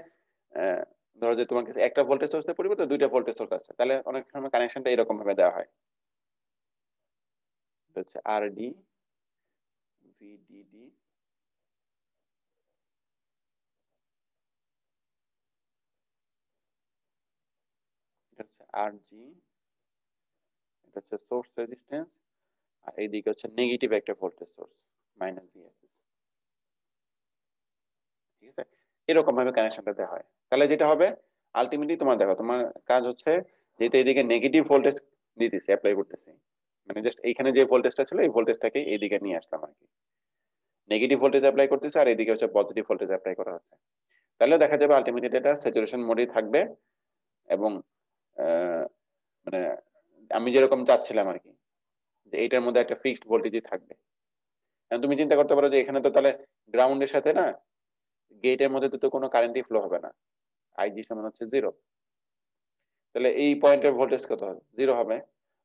ধরো যে তোমার কাছে একটা ভোল্টেজ সোর্সের পরিবর্তে দুইটা ভোল্টেজ সোর্স আছে, তাহলে অনেক সময় কানেকশনটা এরকম ভাবে দেওয়া হয়, হচ্ছে আর ডি ভিডিডি, এটা হচ্ছে আর জি, এটা হচ্ছে সোর্স রেজিস্ট্যান্স, আর এইদিকে হচ্ছে নেগেটিভ একটা ভোল্টেজ সোর্স মাইনাস ভিএসএস, ঠিক আছে? এরকম ভাবে কানেকশনটা দেওয়া হয়। তাহলে যেটা হবে আলটিমেটলি তোমার দেখো তোমার কাজ হচ্ছে যেহেতু এদিকে নেগেটিভ ভোল্টেজ দিতেছি অ্যাপ্লাই করতেছি, মানে জাস্ট এইখানে যে ভোল্টেজটা ছিল এই ভোল্টেজটাকে এইদিকে নিয়ে আসলাম আর কি, নেগেটিভ ভোল্টেজ অ্যাপ্লাই করতেছে আর এদিকে হচ্ছে পজিটিভ ভোল্টেজ অ্যাপ্লাই করা হচ্ছে, তাহলে দেখা যাবে আলটিমেটলি এটা স্যাচুরেশন মোডেই থাকবে এবং মানে আমি যেরকম চাচ্ছিলাম আর কি যে এইটার মধ্যে একটা ফিক্সড ভোল্টেজই থাকবে। তুমি চিন্তা করতে পারো যে এখানে তো তাহলে গ্রাউন্ডের সাথে না গেটের মধ্যে তো কোনো কারেন্টই ফ্লো হবে না, আইজি সমান হচ্ছে 0, তাহলে এই পয়েন্টের ভোল্টেজ কত হবে? 0 হবে,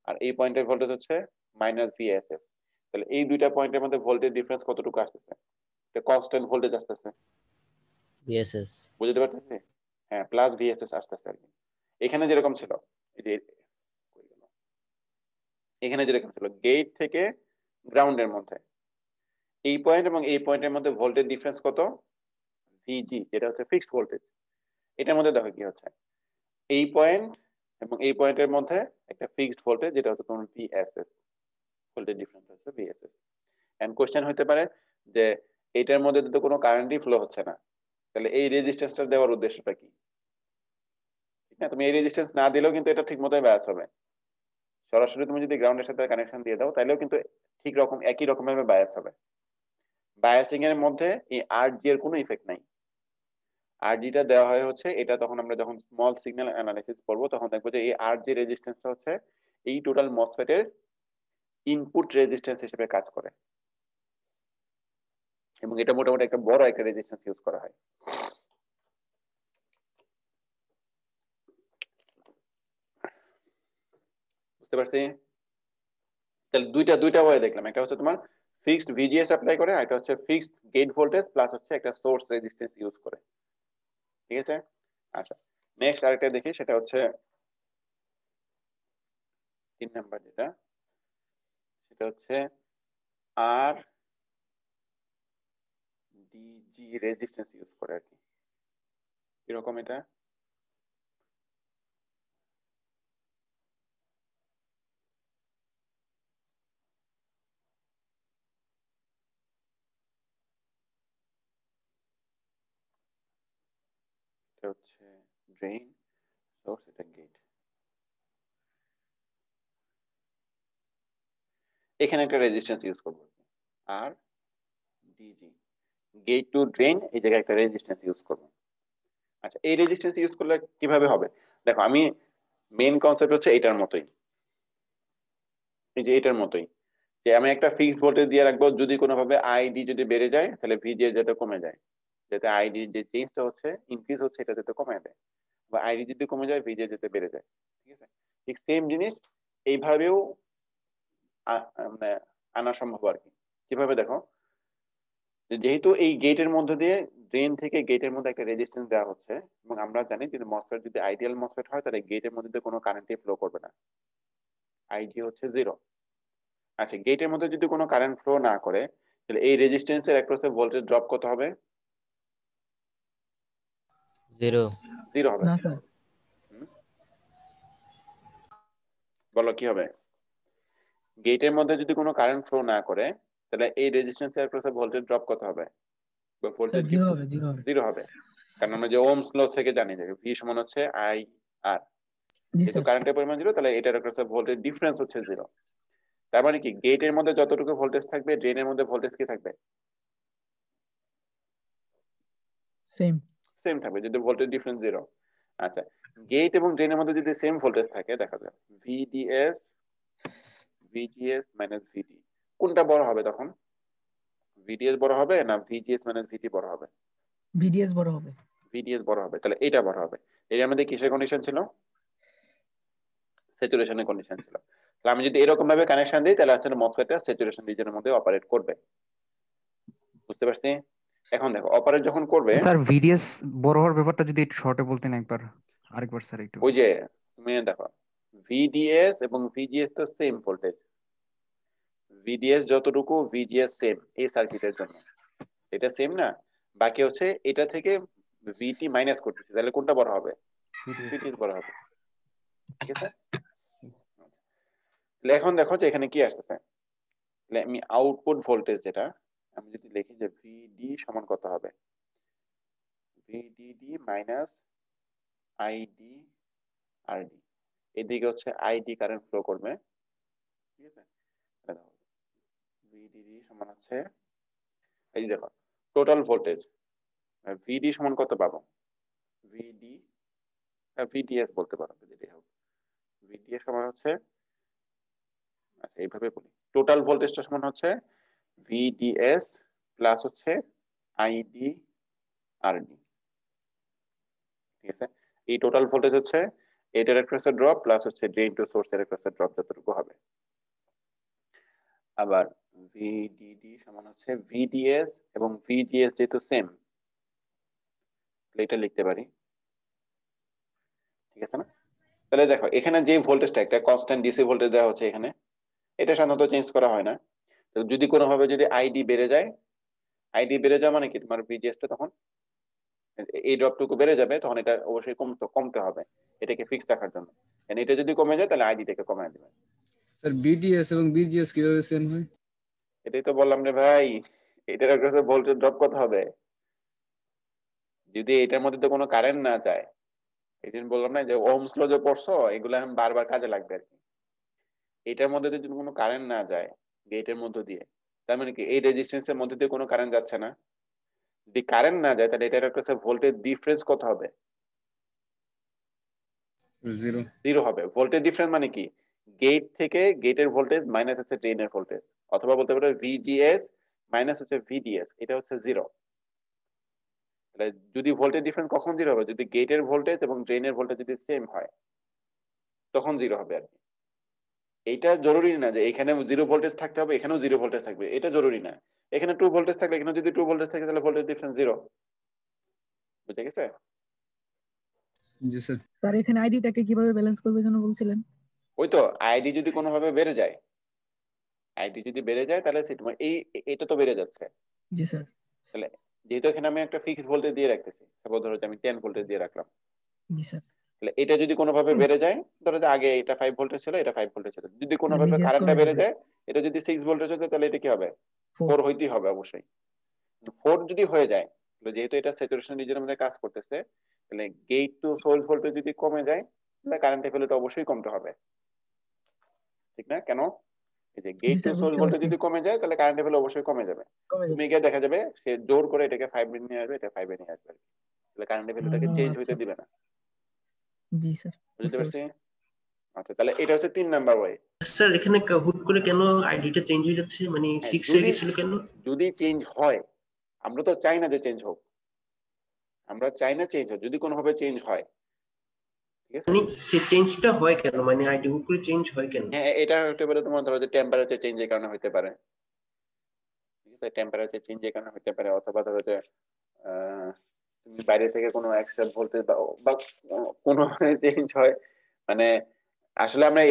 আর এই পয়েন্টের ভোল্টেজ হচ্ছে মাইনাস ভিএসএস, তাহলে এই দুইটা পয়েন্টের মধ্যে ভোল্টেজ ডিফারেন্স কতটুকু আসতেছে? এটা কনস্ট্যান্ট ভোল্টেজ আসতেছে, ভিএসএস। বুঝতে পারতেছি? হ্যাঁ, প্লাস ভিএসএস আসতেছে আর কি। এখানে যেরকম ছিল এই যে এখানে যেরকম ছিল গেট থেকে গ্রাউন্ডের মধ্যে এই পয়েন্ট এবং এই পয়েন্টের মধ্যে ভোল্টেজ ডিফারেন্স কত? ভিজি, যেটা হচ্ছে ফিক্সড ভোল্টেজ। এটার মধ্যে দেখো কি হচ্ছে, এই পয়েন্ট এবং এই পয়েন্টের মধ্যে একটা ফিক্সড ভোল্টেজ যেটা হচ্ছে তোমার ভিএসএস, ভোল্টেজ ডিফারেন্স হচ্ছে ভিএসএস। এন্ড কোশ্চেন হতে পারে যে এটার মধ্যে তো কোনো কারেন্টই ফ্লো হচ্ছে না, তাহলে এই রেজিস্ট্যান্সটা দেওয়ার উদ্দেশ্যটা কি? ঠিক না, তুমি এই রেজিস্ট্যান্স না দিলেও কিন্তু এটা ঠিক মতোই বায়াস হবে। সরাসরি তুমি যদি গ্রাউন্ডের সাথে কানেকশন দিয়ে দাও তাহলেও কিন্তু ঠিক রকম একই রকমের বায়াস হবে। বায়াসিং এর মধ্যে এই আরজি এর কোনো ইফেক্ট নাই। আরজিটা দেওয়া হয় হচ্ছে এটা তখন আমরা যখন স্মল সিগন্যাল অ্যানালাইসিস করব তখন দেখবো যে এই আরজি রেজিস্ট্যান্সটা হচ্ছে এই টোটাল মসফেট এর ইনপুট রেজিস্ট্যান্স হিসেবে কাজ করে, এবং এটা মোটামুটি একটা বড় একটা রেজিস্ট্যান্স ইউজ করা হয়। বুঝতে পারছি? তাহলে দুইটা ওয়ে দেখলাম, একটা হচ্ছে তোমার ফিক্সড ভিজিএস অ্যাপ্লাই করে, আর একটা হচ্ছে ফিক্সড গেট ভোল্টেজ প্লাস হচ্ছে একটা সোর্স রেজিস্ট্যান্স ইউজ করে। ঠিক আছে, আচ্ছা নেক্সট আরেকটা দেখি, সেটা হচ্ছে 3 নাম্বার যেটা, সেটা হচ্ছে আর ডিজি রেজিস্ট্যান্স ইউজ করে আর কি। কিরকম এটা? এটা হচ্ছে ড্রেন, সোর্স, এটা গেট। এখানে একটা রেজিস্ট্যান্স ইউজ করব আর ডিজি, গেট টু ড্রেন, এই জায়গায় একটা রেজিস্ট্যান্স ইউজ করব। আচ্ছা এই রেজিস্ট্যান্স ইউজ করলে কিভাবে হবে? দেখো আমি মেইন কনসেপ্ট হচ্ছে এটার মতোই, এই যে এটার মতোই, যে আমি একটা ফিক্সড ভোল্টেজ দিয়ে রাখবো, যদি কোনোভাবে আইডি যদি বেড়ে যায় তাহলে ভিজিএস যাতে কমে যায়, যাতে আইডি যে চেঞ্জটা হচ্ছে ইনক্রিজ হচ্ছে এটা যাতে কমে যায়, বা আইডি যদি কমে যায় ভিজিএস যাতে বেড়ে যায়। ঠিক আছে, ঠিক সেম জিনিস এইভাবেও মানে আনা সম্ভব আর কি। কিভাবে দেখো, যেহেতু এই গেটের মধ্যে দিয়ে ড্রেন থেকে গেটের মধ্যে একটা রেজিস্ট্যান্স দেওয়া হচ্ছে, এবং আমরা জানি যদি মসফেট যদি আইডিয়াল মসফেট হয় তাহলে গেটের মধ্যে দিয়ে কোনো কারেন্টই ফ্লো করবে না, আইডি হচ্ছে 0। আচ্ছা গেটের মধ্যে যদি কোনো কারেন্ট ফ্লো না করে তাহলে এই রেজিস্ট্যান্সের অ্যাক্রসে ভোল্টেজ ড্রপ কত হবে? 0 0 হবে। না স্যার, বলো কি হবে? গেটের মধ্যে যদি কোনো কারেন্ট ফ্লো না করে তাহলে এই রেজিস্ট্যান্সের অ্যাক্রসে ভোল্টেজ ড্রপ কত হবে? বা স্যার ভোল্টেজ জিরো হবে, জিরো হবে। 0 হবে, কারণ আমরা যে ওহমস ল থেকে জানি যে ভি সমান হচ্ছে আই আর, জি যেহেতু স্যার। কারেন্টের পরিমাণ 0 তাহলে এটার অ্যাক্রসে ভোল্টেজ ডিফারেন্স হচ্ছে 0। তার মানে কি গেটের মধ্যে যতটুকু ভোল্টেজ থাকবে ড্রেনের মধ্যে ভোল্টেজ কি থাকবে? সেম। সেম থাকবে, যদি ভোল্টেজ ডিফারেন্স 0। আচ্ছা গেট এবং ড্রেনের মধ্যে যদি সেম ভোল্টেজ থাকে, দেখা যায় ভিডিএস ভিজিএস মাইনাস ভিডি, কোনটা বড় হবে তখন? ভিডিএস বড় হবে না ভিজিএস মাইনাস ভিডি বড় হবে? ভিডিএস বড় হবে। ভিডিএস বড় হবে, তাহলে এটা বড় হবে। এর মধ্যে কিসের কন্ডিশন ছিল? স্যাচুরেশনের কন্ডিশন ছিল। তাহলে আমি যদি এরকম ভাবে কানেকশন দিই তাহলে আসলে মসফেটটা স্যাচুরেশন রিজনের মধ্যে অপারেট করবে। বুঝতে পারছি? এখন দেখো অপারেট যখন করবে, স্যার ভিডিএস বড় হওয়ার ব্যাপারটা যদি একটু শর্টে বলতেন আরেকবার স্যার একটু। ওই যে তুমি দেখো ভিডিএস এবং ভিজিএস তো সেম ভোল্টেজ, ভিডিএস যতটুকু ভিজিএস সেম এই সার্কিটের জন্য, এটা সেম না, বাকি হচ্ছে এটা থেকে ভিটি মাইনাস করতেছি, তাহলে কোনটা বড় হবে? ভিডিএস বড় হবে। ঠিক আছে, তাহলে এখন দেখো যে এখানে কি আসতেছে, তাহলে আমি আউটপুট ভোল্টেজ যেটা আমি যদি লিখি যে ভিডি সমান কত হবে? ভিডিডি মাইনাস আইডি আরডি, এদিকে হচ্ছে আইডি কারেন্ট ফ্লো করবে। ঠিক আছে, ভিডিডি সমান হচ্ছে, এই যে দেখো টোটাল ভোল্টেজ ভিডি সমান কত পাবো? ভিডি ভিডিএস বলতে পারো, যদি হোক ভিডিএস সমান হচ্ছে, আচ্ছা এইভাবে বলি, টোটাল ভোল্টেজটা সমান হচ্ছে ভিডিএস প্লাস হচ্ছে আইডি আরডি। ঠিক আছে, এই টোটাল ভোল্টেজ হচ্ছে এটার অ্যাক্রসে ড্রপ প্লাস হচ্ছে ড্রেন টু সোর্স এর অ্যাক্রসে ড্রপ যতটুকু হবে। আবার ভিডিডি সমান হচ্ছে ভিডিএস এবং ভিজিএস যেহেতু সেম, এটা লিখতে পারি। ঠিক আছে না? তাহলে দেখো এখানে যে ভোল্টেজটা একটা কনস্ট্যান্ট ডিসি ভোল্টেজ দেওয়া হচ্ছে এখানে, এটা সাধারণত চেঞ্জ করা হয় না। তো যদি কোনোভাবে যদি আইডি বেড়ে যায়, আইডি বেড়ে যাওয়া মানে কি তোমার ভিজিএস টা তখন এই ড্রপটুকু বেড়ে যাবে, তখন এটা অবশ্যই কমতে হবে এটাকে ফিক্স রাখার জন্য। এটা যদি কমে যায় তাহলে আইডিটাকে কমায় দিবেন। স্যার বিডিএস এবং বিজিএস কিভাবে সেম হয়? এটাই তো বললাম রে ভাই, এটার কাছে ভোল্টেজ ড্রপ কত হবে যদি এটার মধ্যে তো কোনো কারেন্ট না যায়। এই জন্য বললাম না যে ওহমস ল যে পড়ছো এগুলো এখন বারবার কাজে লাগবে আর কি। এটার মধ্যে যদি কোনো কারেন্ট না যায় গেটের মধ্য দিয়ে, তার মানে কি এই রেজিস্ট্যান্সের মধ্যে দিয়ে কোনো কারেন্ট যাচ্ছে না। যদি কারেন্ট না যায় তাহলে এটার কাছে ভোল্টেজ ডিফারেন্স কত হবে? 0। 0 হবে। ভোল্টেজ ডিফারেন্স মানে কি, গেট থেকে গেটের ভোল্টেজ মাইনাস হচ্ছে ড্রেনের ভোল্টেজ, অথবা বলতে পারো ভিজিএস মাইনাস হচ্ছে ভিডিএস, এটা হচ্ছে 0। তাহলে যদি ভোল্টেজ ডিফারেন্স কখন 0 হবে, যদি গেটের ভোল্টেজ এবং ড্রেনের ভোল্টেজ যদি সেম হয় তখন 0 হবে আর কি। এটা জরুরি না যে এখানে 0 ভোল্টেজ থাকতে হবে এখানেও 0 ভোল্টেজ থাকবে, এটা জরুরি না। এখানে 2 ভোল্টেজ থাকলে এখানে যদি 2 ভোল্টেজ থাকে তাহলে ভোল্টেজ ডিফারেন্স 0। বুঝে গেছে? জি স্যার। স্যার এখানে আইডিটাকে কিভাবে ব্যালেন্স করবে যেন বলছিলেন? ওই তো আইডি যদি কোনোভাবে বেড়ে যায়, আইডি যদি বেড়ে যায় তাহলে এটা তো বেড়ে যাচ্ছে। জি স্যার। তাহলে যেহেতু এখানে আমি একটা ফিক্সড ভোল্টেজ দিয়ে রাখতেছি, সাপোজ ধরো যে আমি 10 ভোল্টেজ দিয়ে রাখলাম, জি স্যার। তাহলে এটা যদি কোনোভাবে বেড়ে যায়, ধরো যে আগে এটা 5 ভোল্টেজ ছিল এটা 5 ভোল্টেজ ছিল, যদি কোনোভাবে VDS কারেন্টটা কমে বেড়ে যাবে। যায়, এটা যদি 6 ভোল্টেজ হতো তাহলে এটা কি হবে? 4। 4 হইতেই হবে অবশ্যই। 4 যদি হয়ে যায়, তাহলে যেহেতু এটা স্যাচুরেশন রিজনের মধ্যে কাজ করতেছে, তাহলে গেট টু সোর্স ভোল্টেজ যদি কমে যায় তাহলে কারেন্টের ভ্যালুটা অবশ্যই কমতে হবে, ঠিক না? কেন? এই যে জি গেট টু স্যার, সোর্স বুঝতে ভোল্টেজ পারছি। যদি কমে যায় তাহলে কারেন্টের ভ্যালু অবশ্যই কমে যাবে। কমে তুমি যাবে। গিয়ে দেখা যাবে সে জোর করে এটাকে 5 এ নিয়ে আসবে, এটা 5 এ নিয়ে আসবে, তাহলে কারেন্টের ভ্যালুটাকে চেঞ্জ আচ্ছা। হইতে দিবে না। জি স্যার, বুঝতে বুঝতে পারছি? পারছি। আচ্ছা, তাহলে এটা হচ্ছে 3 নাম্বার ওয়ে। স্যার এখানে হুট করে কেন আইডিটা চেঞ্জ হয়ে যাচ্ছে, মানে হ্যাঁ, 6 হয়ে গেছিল কেন? যদি চেঞ্জ হয়, আমরা তো চাই না যে চেঞ্জ হোক, আমরা চাই না চেঞ্জ হোক, যদি কোনোভাবে চেঞ্জ হয়, ঠিক আছে? মানে চেঞ্জটা হয় কেন, মানে আইডি হুট করে চেঞ্জ হয় কেন? হ্যাঁ, এটা হতে পারে তোমার ধরো যে টেম্পারেচার চেঞ্জের কারণে হতে পারে, ঠিক আছে? টেম্পারেচার চেঞ্জের কারণে হতে পারে, অথবা ধরো যে তুমি বাইরে থেকে কোনো এক্সট্রা ভোল্টেজ বা কোনো চেঞ্জ হয়, মানে আসলে আমরা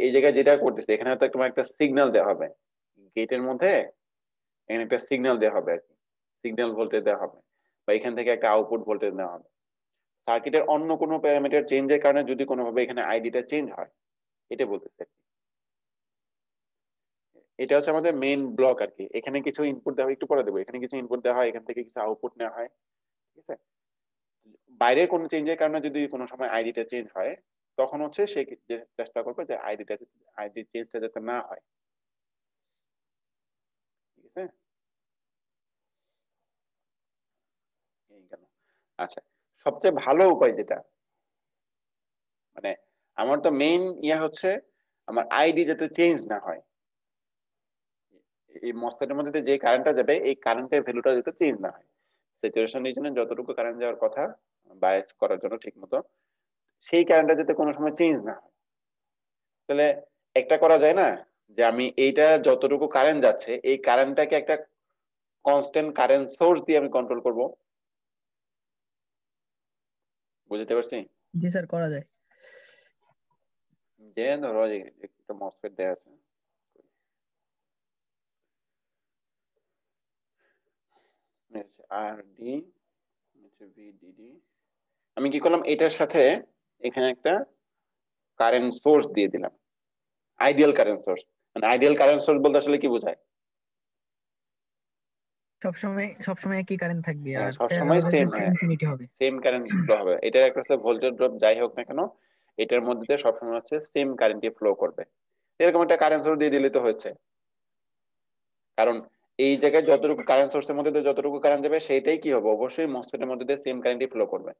এই জায়গায় যেটা করতেছি এখানে তো তোমার একটা সিগন্যাল দেওয়া হবে গেটের মধ্যে, এখানে একটা সিগন্যাল দেওয়া হবে আর কি, সিগন্যাল ভোল্টেজ দেওয়া হবে, বা এখান থেকে একটা আউটপুট ভোল্টেজ দেওয়া হবে। সার্কিটের অন্য কোনো প্যারামিটার চেঞ্জের কারণে যদি কোনোভাবে এখানে আইডিটা চেঞ্জ হয়, এটা বলতেছে আর কি। এটা হচ্ছে আমাদের মেইন ব্লক আর কি। এখানে কিছু ইনপুট দেওয়া হয়, একটু পরে দেবো, এখানে কিছু ইনপুট দেওয়া হয়, এখান থেকে কিছু আউটপুট নেওয়া হয়, ঠিক আছে? বাইরের কোনো চেঞ্জের কারণে যদি কোনো সময় আইডিটা চেঞ্জ হয়, তখন হচ্ছে সে চেষ্টা করবে যে আইডি চেঞ্জটা যাতে না হয়, ঠিক আছে? এই গেল। আচ্ছা, সবচেয়ে ভালো উপায় যেটা, মানে আমার তো মেইন হচ্ছে আমার আইডি যাতে চেঞ্জ না হয়, এই মসফেটের মধ্যে দিয়ে যে কারেন্টটা যাবে এই কারেন্টের ভ্যালুটা যাতে চেঞ্জ না হয়, স্যাচুরেশন রিজনে যতটুকু কারেন্ট যাওয়ার কথা বায়াস করার জন্য ঠিক মতো, সেই কারেন্টটা যাতে কোনো সময় চেঞ্জ না হয়। তাহলে একটা করা যায় না, যে আমি এইটা যতটুকু কারেন্ট যাচ্ছে এই কারেন্টটাকে একটা কনস্ট্যান্ট কারেন্ট সোর্স দিয়ে আমি কন্ট্রোল করব। বুঝতে পারছি? জি স্যার, করা যায়। যে ধরো একটা মসফেট দেয়া আছে, আর ডি ভিডিডি, আমি কি করলাম এটার সাথে এখানে একটা কারেন্ট সোর্স দিয়ে দিলাম, আইডিয়াল কারেন্ট সোর্স। মানে আইডিয়াল কারেন্ট সোর্স বলতে আসলে কি বোঝায়? সবসময় একই কারেন্ট থাকবে আর সবসময় প্যারালাল সেম, ইনফিনিটি হবে। সেম কারেন্ট ফ্লো হবে। এটার একটা হচ্ছে ভোল্টেজ ড্রপ যাই হোক না কেন, এটার মধ্যে দিয়ে সবসময় হচ্ছে সেম কারেন্টই ফ্লো করবে। এরকম একটা কারেন্ট সোর্স দিয়ে দিলে তো হচ্ছে, কারণ এই জায়গায় যতটুকু কারেন্ট সোর্সের মধ্যে দিয়ে যতটুকু কারেন্ট যাবে সেটাই কি হবে, অবশ্যই মসফেটের মধ্যে দিয়ে সেম কারেন্টই ফ্লো করবে।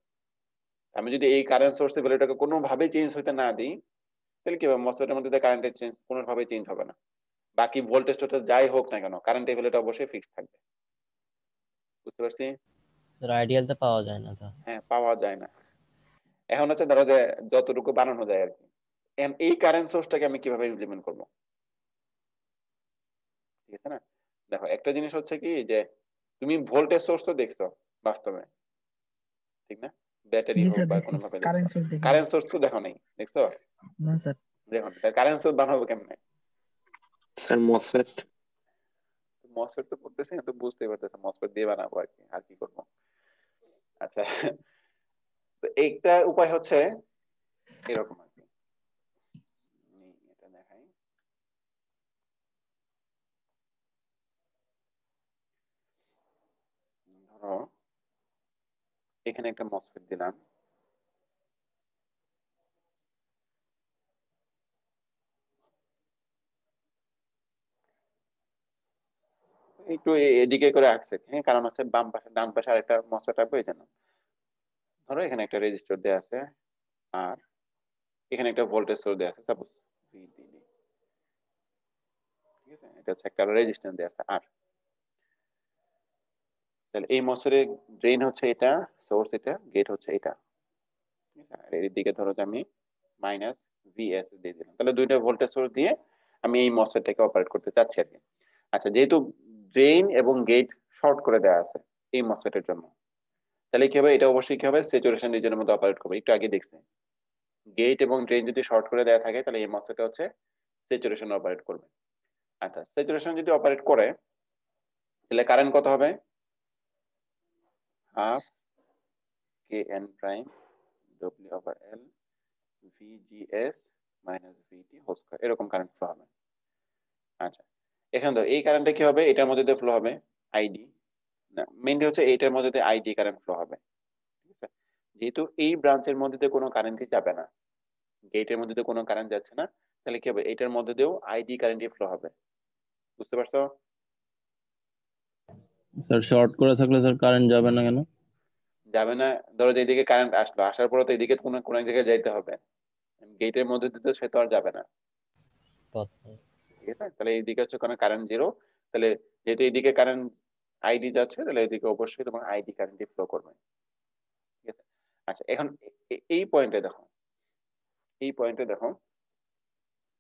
আমি যদি এই কারেন্ট সোর্সের ভ্যালুটাকে কোনোভাবেই চেঞ্জ হতে না দিই, তাহলে কি হবে, মসফেটের মধ্যে দিয়ে কারেন্টের চেঞ্জ কোনোভাবেই চেঞ্জ হবে না। বাকি ভোল্টেজ টোটেজ যাই হোক না কেন কারেন্টের ভ্যালুটা অবশ্যই ফিক্স থাকবে। বুঝতে পারছি? স্যার আইডিয়াল তো পাওয়া যায় না তো। হ্যাঁ, পাওয়া যায় না। এখন হচ্ছে ধরো যে যতটুকু বানানো যায় আর কি। এই কারেন্ট সোর্সটাকে আমি কিভাবে ইমপ্লিমেন্ট করবো, ঠিক আছে না? দেখো একটা জিনিস হচ্ছে কি, যে তুমি ভোল্টেজ সোর্স তো দেখছো বাস্তবে, ঠিক না? ব্যাটারি জি হোক স্যার, বা দেখি। কোনোভাবে দেখছো। কারেন্ট সোর্স দেখি। কারেন্ট সোর্স তো দেখো নাই, দেখছো? না স্যার। দেখো, কারেন্ট সোর্স বানাবো কেমনে? Sir MOSFET. মসফেট তো করতেছি, তো বুঝতেই পারতেছে মসফেট দিয়ে বানাবো আর কি, আর কি করবো। আচ্ছা, তো একটা উপায় হচ্ছে এরকম আর কি, এটা দেখাই। ধরো এখানে একটা মসফেট দিলাম, একটু এদিকে করে আঁকছে, হ্যাঁ, কারণ হচ্ছে বাম পাশে ডান পাশে আরেকটা মসফেট রাখবো এই জন্য। ধরো এখানে একটা রেজিস্টার দেওয়া আছে, আর এখানে একটা ভোল্টেজ সোর্স দেওয়া আছে, সাপোজ VDD, ঠিক আছে, এটা হচ্ছে একটা রেজিস্ট্যান্স দেওয়া আছে আর। তাহলে এই মসফেটের ড্রেন হচ্ছে এটা, সোর্স এটা, গেট হচ্ছে এটা, ঠিক আছে। আর এর দিকে ধরো যে আমি মাইনাস VS দিয়ে দিলাম, তাহলে দুইটা ভোল্টেজ সোর্স দিয়ে আমি এই মসফেটটাকে অপারেট করতে চাচ্ছি আর কি। আচ্ছা, যেহেতু ড্রেন এবং গেট শর্ট করে দেওয়া আছে এই মসফেটের জন্য, তাহলে কি হবে, এটা অবশ্যই কি হবে, স্যাচুরেশন রিজনের মধ্যে অপারেট করবে। একটু আগে দেখছি গেট এবং ড্রেন যদি শর্ট করে দেওয়া থাকে তাহলে এই মসফেটটা হচ্ছে স্যাচুরেশন অপারেট করবে। আচ্ছা, স্যাচুরেশন যদি অপারেট করে তাহলে কারেন্ট কত হবে, half KN prime W/L VGS minus VT whole square, এরকম কারেন্ট ফ্লো হবে। আচ্ছা, এখানে তো এই কারেন্টটা কি হবে, এটার মধ্যে দিয়ে ফ্লো হবে আইডি, না মেইনলি হচ্ছে এইটার মধ্যে দিয়ে আইডি কারেন্ট ফ্লো হবে, ঠিক আছে। যেহেতু এই ব্রাঞ্চের মধ্যে দিয়ে কোনো কারেন্টই যাবে না, গেটের মধ্যে দিয়ে কোনো কারেন্ট যাচ্ছে না, তাহলে কি হবে, এটার মধ্যে দিয়েও আইডি কারেন্টই ফ্লো হবে। বুঝতে পারছো? স্যার শর্ট করে থাকলে স্যার কারেন্ট যাবে না কেন? যাবে না, ধরো যে এদিকে কারেন্ট আসলো, আসার পরে তো এদিকে কোনো কোনো এক জায়গায় যাইতে হবে, গেটের মধ্যে দিয়ে তো সে তো আর যাবে না, পথ ঠিক আছে। তাহলে এইদিকে হচ্ছে কোনো কারেন্ট জিরো, তাহলে যেহেতু এইদিকে কারেন্ট আইডি যাচ্ছে, তাহলে এদিকে অবশ্যই তোমার আইডি কারেন্টই ফ্লো করবে, ঠিক আছে। আচ্ছা, এখন এই পয়েন্টে দেখো, এই পয়েন্টে দেখো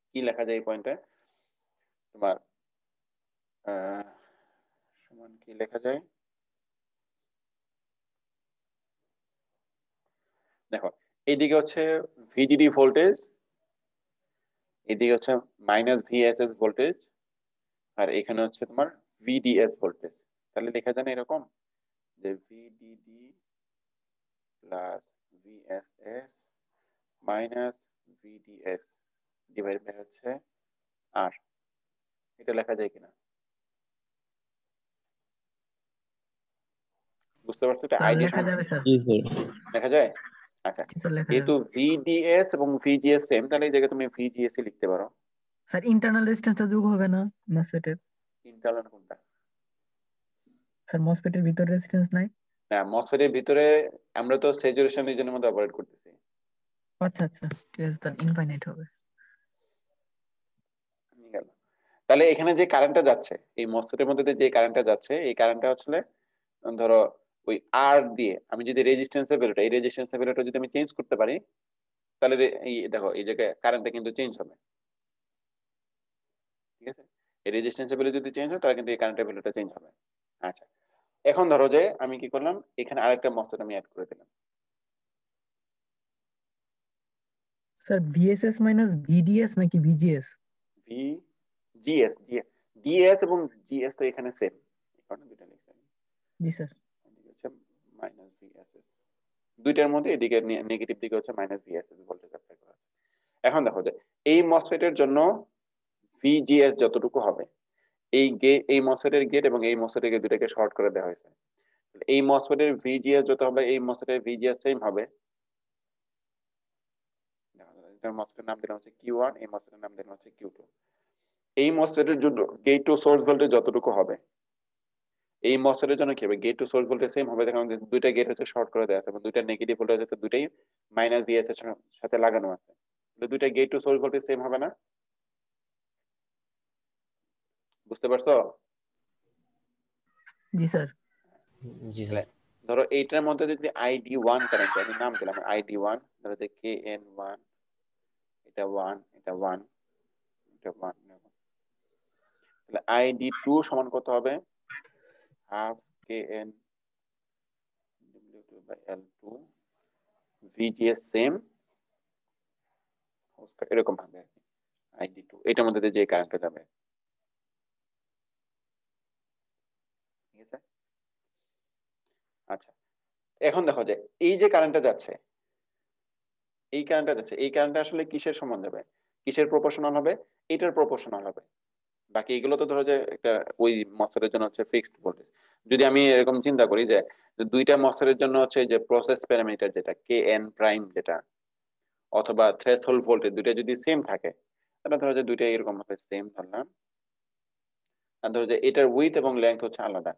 কি লেখা যায়, এই পয়েন্টে তোমার সমান কি লেখা যায়, দেখো এইদিকে হচ্ছে VDD ভোল্টেজ, এদিকে হচ্ছে মাইনাস VSS ভোল্টেজ, আর এখানে হচ্ছে তোমার VDS ভোল্টেজ। তাহলে লেখা যায় না এরকম যে VDD plus VSS minus VDS divide by হচ্ছে আর, এটা লেখা যায় কিনা বুঝতে পারছো? এটা স্যার আইডি লেখা যাবে স্যার। জি স্যার। লেখা যায়। আচ্ছা, জি স্যার লেখা যেহেতু যাবে। VDS এবং VGS সেম, তাহলে এই জায়গায় তুমি VGS লিখতে পারো। স্যার ইন্টারনাল রেজিস্ট্যান্সটা যোগ হবে না মসফেটের? ইন্টারনাল কোনটা? স্যার মসফেটের ভিতর রেজিস্ট্যান্স নাই? না, মসফেটের ভিতরে আমরা তো স্যাচুরেশন রিজনের মধ্যে অপারেট করতেছি। আচ্ছা আচ্ছা, ঠিক আছে স্যার, ইনফাইনাইট হবে। গেল। তাহলে এখানে যে কারেন্টটা যাচ্ছে, এই মসফেটের মধ্যে দিয়ে যে কারেন্টটা যাচ্ছে, এই কারেন্টটা আসলে ধরো ওই আর দিয়ে আমি যদি রেজিস্ট্যান্সের ভ্যালুটা, এই রেজিস্ট্যান্সের ভ্যালুটা যদি আমি চেঞ্জ করতে পারি, তাহলে এই দেখো এই জায়গায় কারেন্টটা কিন্তু চেঞ্জ হবে, ঠিক আছে। এই রেজিস্ট্যান্সের ভ্যালু যদি চেঞ্জ হয় তাহলে কিন্তু এই কারেন্টের ভ্যালুটা চেঞ্জ হবে। আচ্ছা, এখন ধরো যে আমি কি করলাম, এখানে আরেকটা মসফেট আমি অ্যাড করে দিলাম। স্যার ভিএসএস মাইনাস ভিডিএস নাকি ভিজিএস? VGS, ডিএস এবং জিএস তো এখানে সেম, এই কারণে দুটো লিখছি আমি। জি স্যার। এদিকে হচ্ছে মাইনাস VSS, দুইটার মধ্যে এদিকে নেগেটিভ দিকে হচ্ছে মাইনাস VSS ভোল্টেজ অ্যাপ্লাই করা আছে। এখন দেখো যে এই মসফেটের জন্য VGS যতটুকু হবে, এই মসফেটের গেট এবং এই মসফেটের গেট দুটাকে শর্ট করে দেওয়া হয়েছে, এই মসফেটের VGS যত হবে এই মসফেটের VGS সেম হবে। এটার মসফেটের নাম দিলাম হচ্ছে Q1, এই মসফেটের নাম দিলাম হচ্ছে Q2। এই মসফেটের জন্য গেট টু সোর্স ভোল্টেজ যতটুকু হবে, এই মসফেটের জন্য কি হবে, gate to source voltage same হবে, কারণ দুইটা গেট হচ্ছে শর্ট করে দেওয়া আছে এবং দুইটা নেগেটিভ ভোল্টেজ হচ্ছে দুইটাই মাইনাস VSS এর সাথে লাগানো আছে, দুইটা gate to source voltage same হবে না? বুঝতে পারছো? জি স্যার। জি তাহলে স্যার। ধরো এইটার মধ্যে যদি ID1 কারেন্ট, আমি নাম দিলাম ID1, ধরো যে KN1, এটা 1, এটা 1, এটা 1, তাহলে ID2 সমান কত হবে, half KN W/L2 VGS same, এরকম হবে ID2, এটার মধ্যে দিয়ে যে কারেন্টটা যাবে, ঠিক আছে। আচ্ছা, এখন দেখো যে এই যে কারেন্টটা যাচ্ছে, এই কারেন্টটা আসলে কিসের সমান যাবে, কিসের প্রপোর্শনাল হবে, এটার প্রপোর্শনাল হবে। বাকি এগুলো তো ধরো যে একটা ওই মসফেটের জন্য হচ্ছে ফিক্সড ভোল্টেজ। যদি আমি এরকম চিন্তা করি যে দুইটা মসফেটের জন্য হচ্ছে যে প্রসেস প্যারামিটার যেটা কে এন প্রাইম যেটা, অথবা থ্রেশহোল্ড ভোল্টেজ, দুইটা যদি সেম থাকে, তাহলে ধরো যে দুইটা এরকম ভাবে সেম ধরলাম, আর ধরো যে এটার উইথ এবং লেন্থ হচ্ছে আলাদা,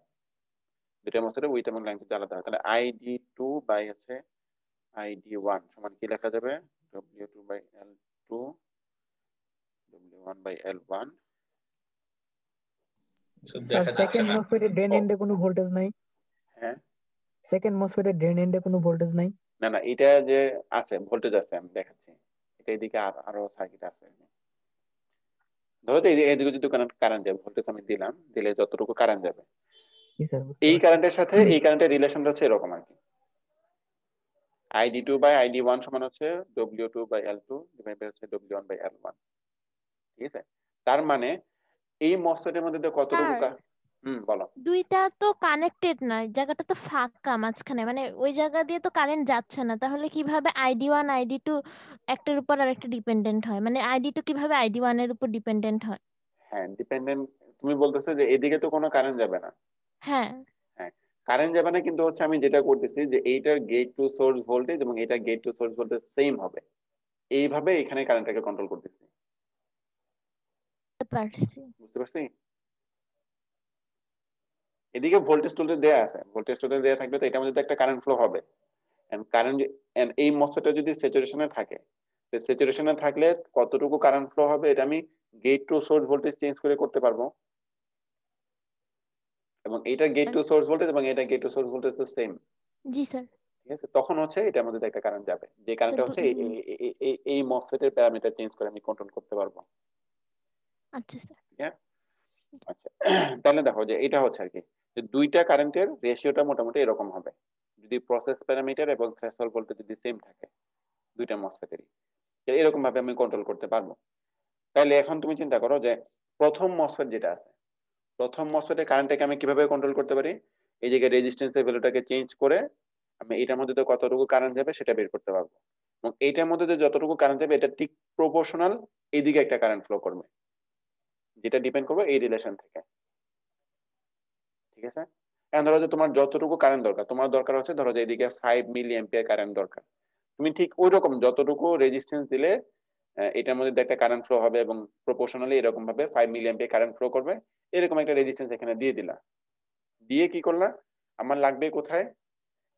দুইটা মসফেটের উইথ এবং লেন্থ হচ্ছে আলাদা হয়, তাহলে আইডি টু বাই হচ্ছে আইডি ওয়ান সমান কি লেখা যাবে, W two by L two, W one by L one. Sir second মসফেটের ড্রেন এন্ডে কোনো ভোল্টেজ নাই? হ্যাঁ, সেকেন্ড মসফেটের ড্রেন এন্ডে কোনো ভোল্টেজ নাই? না না, এটা যে আছে ভোল্টেজ আছে, আমি দেখাচ্ছি। এটা এদিকে আরো সার্কিট আছে। ধরো তো এদিকে যদি কারেন্ট যাবে, ভোল্টেজ আমি দিলাম, দিলে যতটুকু কারেন্ট যাবে, জি স্যার, বুঝতে এই পারছি। কারেন্টের সাথে এই কারেন্টের রিলেশনটা হচ্ছে এরকম আর কি, ID two by ID one সমান হচ্ছে W two by L two divide by হচ্ছে W one by L one. ঠিক আছে, তার মানে এই মসফেটের মধ্যে দিয়ে কতটুকু স্যার বলো। দুইটা তো কানেক্টেড না, জায়গাটা তো ফাঁকা মাঝখানে, মানে ওই জায়গা দিয়ে তো কারেন্ট যাচ্ছে না, তাহলে কিভাবে আইডি ওয়ান আইডি টু একটার উপর আর একটা ডিপেন্ডেন্ট হয়, মানে আইডি টু কিভাবে আইডি ওয়ান এর উপর ডিপেন্ডেন্ট হয়? হ্যাঁ, ডিপেন্ডেন্ট, তুমি বলতেছো যে এদিকে তো কোনো কারেন্ট যাবে না। হ্যাঁ হ্যাঁ, কারেন্ট যাবে না, কিন্তু হচ্ছে আমি যেটা করতেছি যে এইটার গেট টু সোর্স ভোল্টেজ এবং এটা gate to source voltage same হবে, এইভাবে এখানে কারেন্টটাকে কন্ট্রোল করতেছি। বুঝতে পারছি। বুঝতে পারছি? এদিকে ভোল্টেজ টুলতে দেয়া আছে, ভোল্টেজ টুলতে দেয়া থাকলে তো এটার মধ্যে তো একটা কারেন্ট ফ্লো হবে। এন্ড কারেন্ট, এন্ড এই মসফেটটা যদি স্যাচুরেশনে থাকে, তো স্যাচুরেশনে থাকলে কতটুকু কারেন্ট ফ্লো হবে এটা আমি gate to source voltage change করে করতে পারবো, এবং এটা গেট টু সোর্স ভোল্টেজ এবং এটা গেট টু সোর্স ভোল্টেজ তো সেম। জি স্যার। ঠিক আছে, তখন হচ্ছে এটার মধ্যে একটা কারেন্ট যাবে, যে কারেন্টটা হচ্ছে এই মসফেটের প্যারামিটার চেঞ্জ করে আমি কন্ট্রোল করতে পারবো। আচ্ছা স্যার। ঠিক আছে, আচ্ছা তাহলে দেখো যে এটা হচ্ছে আর কি, যে দুইটা কারেন্টের রেশিওটা মোটামুটি এরকম হবে যদি প্রসেস প্যারামিটার এবং থ্রেশহোল্ড ভোল্টেজ যদি সেম থাকে দুইটা মসফেটেরই, এরকম ভাবে আমি কন্ট্রোল করতে পারবো। তাহলে এখন তুমি চিন্তা করো যে প্রথম মসফেট যেটা আছে, প্রথম মসফেটের কারেন্টটাকে আমি কিভাবে কন্ট্রোল করতে পারি, এই জায়গায় রেজিস্ট্যান্সের ভ্যালুটাকে চেঞ্জ করে আমি এটার মধ্যে তো কতটুকু কারেন্ট যাবে সেটা বের করতে পারবো, এবং এইটার মধ্যে যে যতটুকু কারেন্ট যাবে এটা ঠিক প্রপোর্শনাল এইদিকে একটা কারেন্ট ফ্লো করবে, যেটা ডিপেন্ড করবে এই রিলেশন থেকে। ঠিক আছে, এখন ধরো যে তোমার যতটুকু কারেন্ট দরকার, তোমার দরকার হচ্ছে ধরো যে এদিকে 5 মিলি অ্যাম্পিয়ার কারেন্ট দরকার, তুমি ঠিক ওই রকম যতটুকু রেজিস্ট্যান্স দিলে এটার মধ্যে একটা কারেন্ট ফ্লো হবে এবং প্রপোর্শনালি এরকম ভাবে 5 মিলি অ্যাম্পিয়ার কারেন্ট ফ্লো করবে, এরকম একটা রেজিস্ট্যান্স এখানে দিয়ে দিলা, দিয়ে কি করলা, আমার লাগবে কোথায়,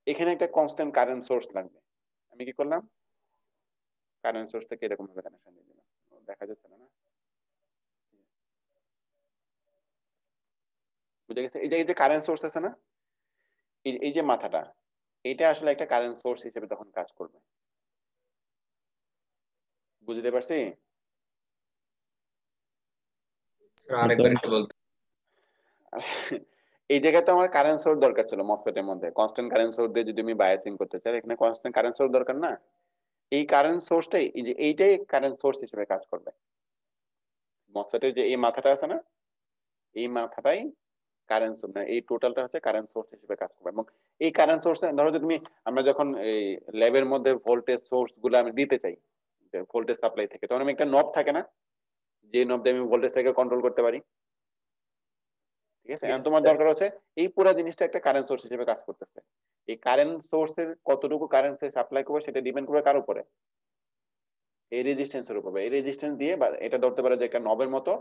এখানে একটা কনস্ট্যান্ট কারেন্ট সোর্স লাগবে, আমি কি করলাম, কারেন্ট সোর্সটাকে এরকম ভাবে কানেকশন দিয়ে দিলাম, দেখা যাচ্ছে না, বুঝে গেছে? এই যে কারেন্ট সোর্স আছে না, এই যে মাথাটা, এটা আসলে একটা কারেন্ট সোর্স হিসেবে তখন কাজ করবে। বুঝতে পারছি? আরেকবার একটু বলতে। এই জায়গায় তো আমার কারেন্ট সোর্স দরকার ছিল মসফেটের মধ্যে, কনস্ট্যান্ট কারেন্ট সোর্স দিয়ে যদি আমি বায়াসিং করতে চাই, এখানে কনস্ট্যান্ট কারেন্ট সোর্স দরকার না, এই কারেন্ট সোর্সটাই, এই যে এইটাই কারেন্ট সোর্স হিসেবে কাজ করবে। মসফেটের যে এই মাথাটা আছে না, এই মাথাটাই কারেন্ট সোর্স, মানে এই টোটালটা হচ্ছে কারেন্ট সোর্স হিসেবে কাজ করবে। এবং এই কারেন্ট সোর্স ধরো যে তুমি, আমরা যখন এই ল্যাবের মধ্যে ভোল্টেজ সোর্স গুলো আমি দিতে চাই ভোল্টেজ সাপ্লাই থেকে, তখন আমি একটা নব থাকে না, যে নব দিয়ে আমি ভোল্টেজটাকে কন্ট্রোল করতে পারি। ঠিক আছে, এখন তোমার দরকার হচ্ছে এই পুরো জিনিসটা একটা কারেন্ট সোর্স হিসেবে কাজ করতেছে, এই কারেন্ট সোর্সের কতটুকু কারেন্ট সাপ্লাই করবে সেটা ডিপেন্ড করবে কার উপরে, এই রেজিস্ট্যান্সের উপরে। এই রেজিস্ট্যান্স দিয়ে, বা এটা ধরতে পারো যে একটা নবের মতো,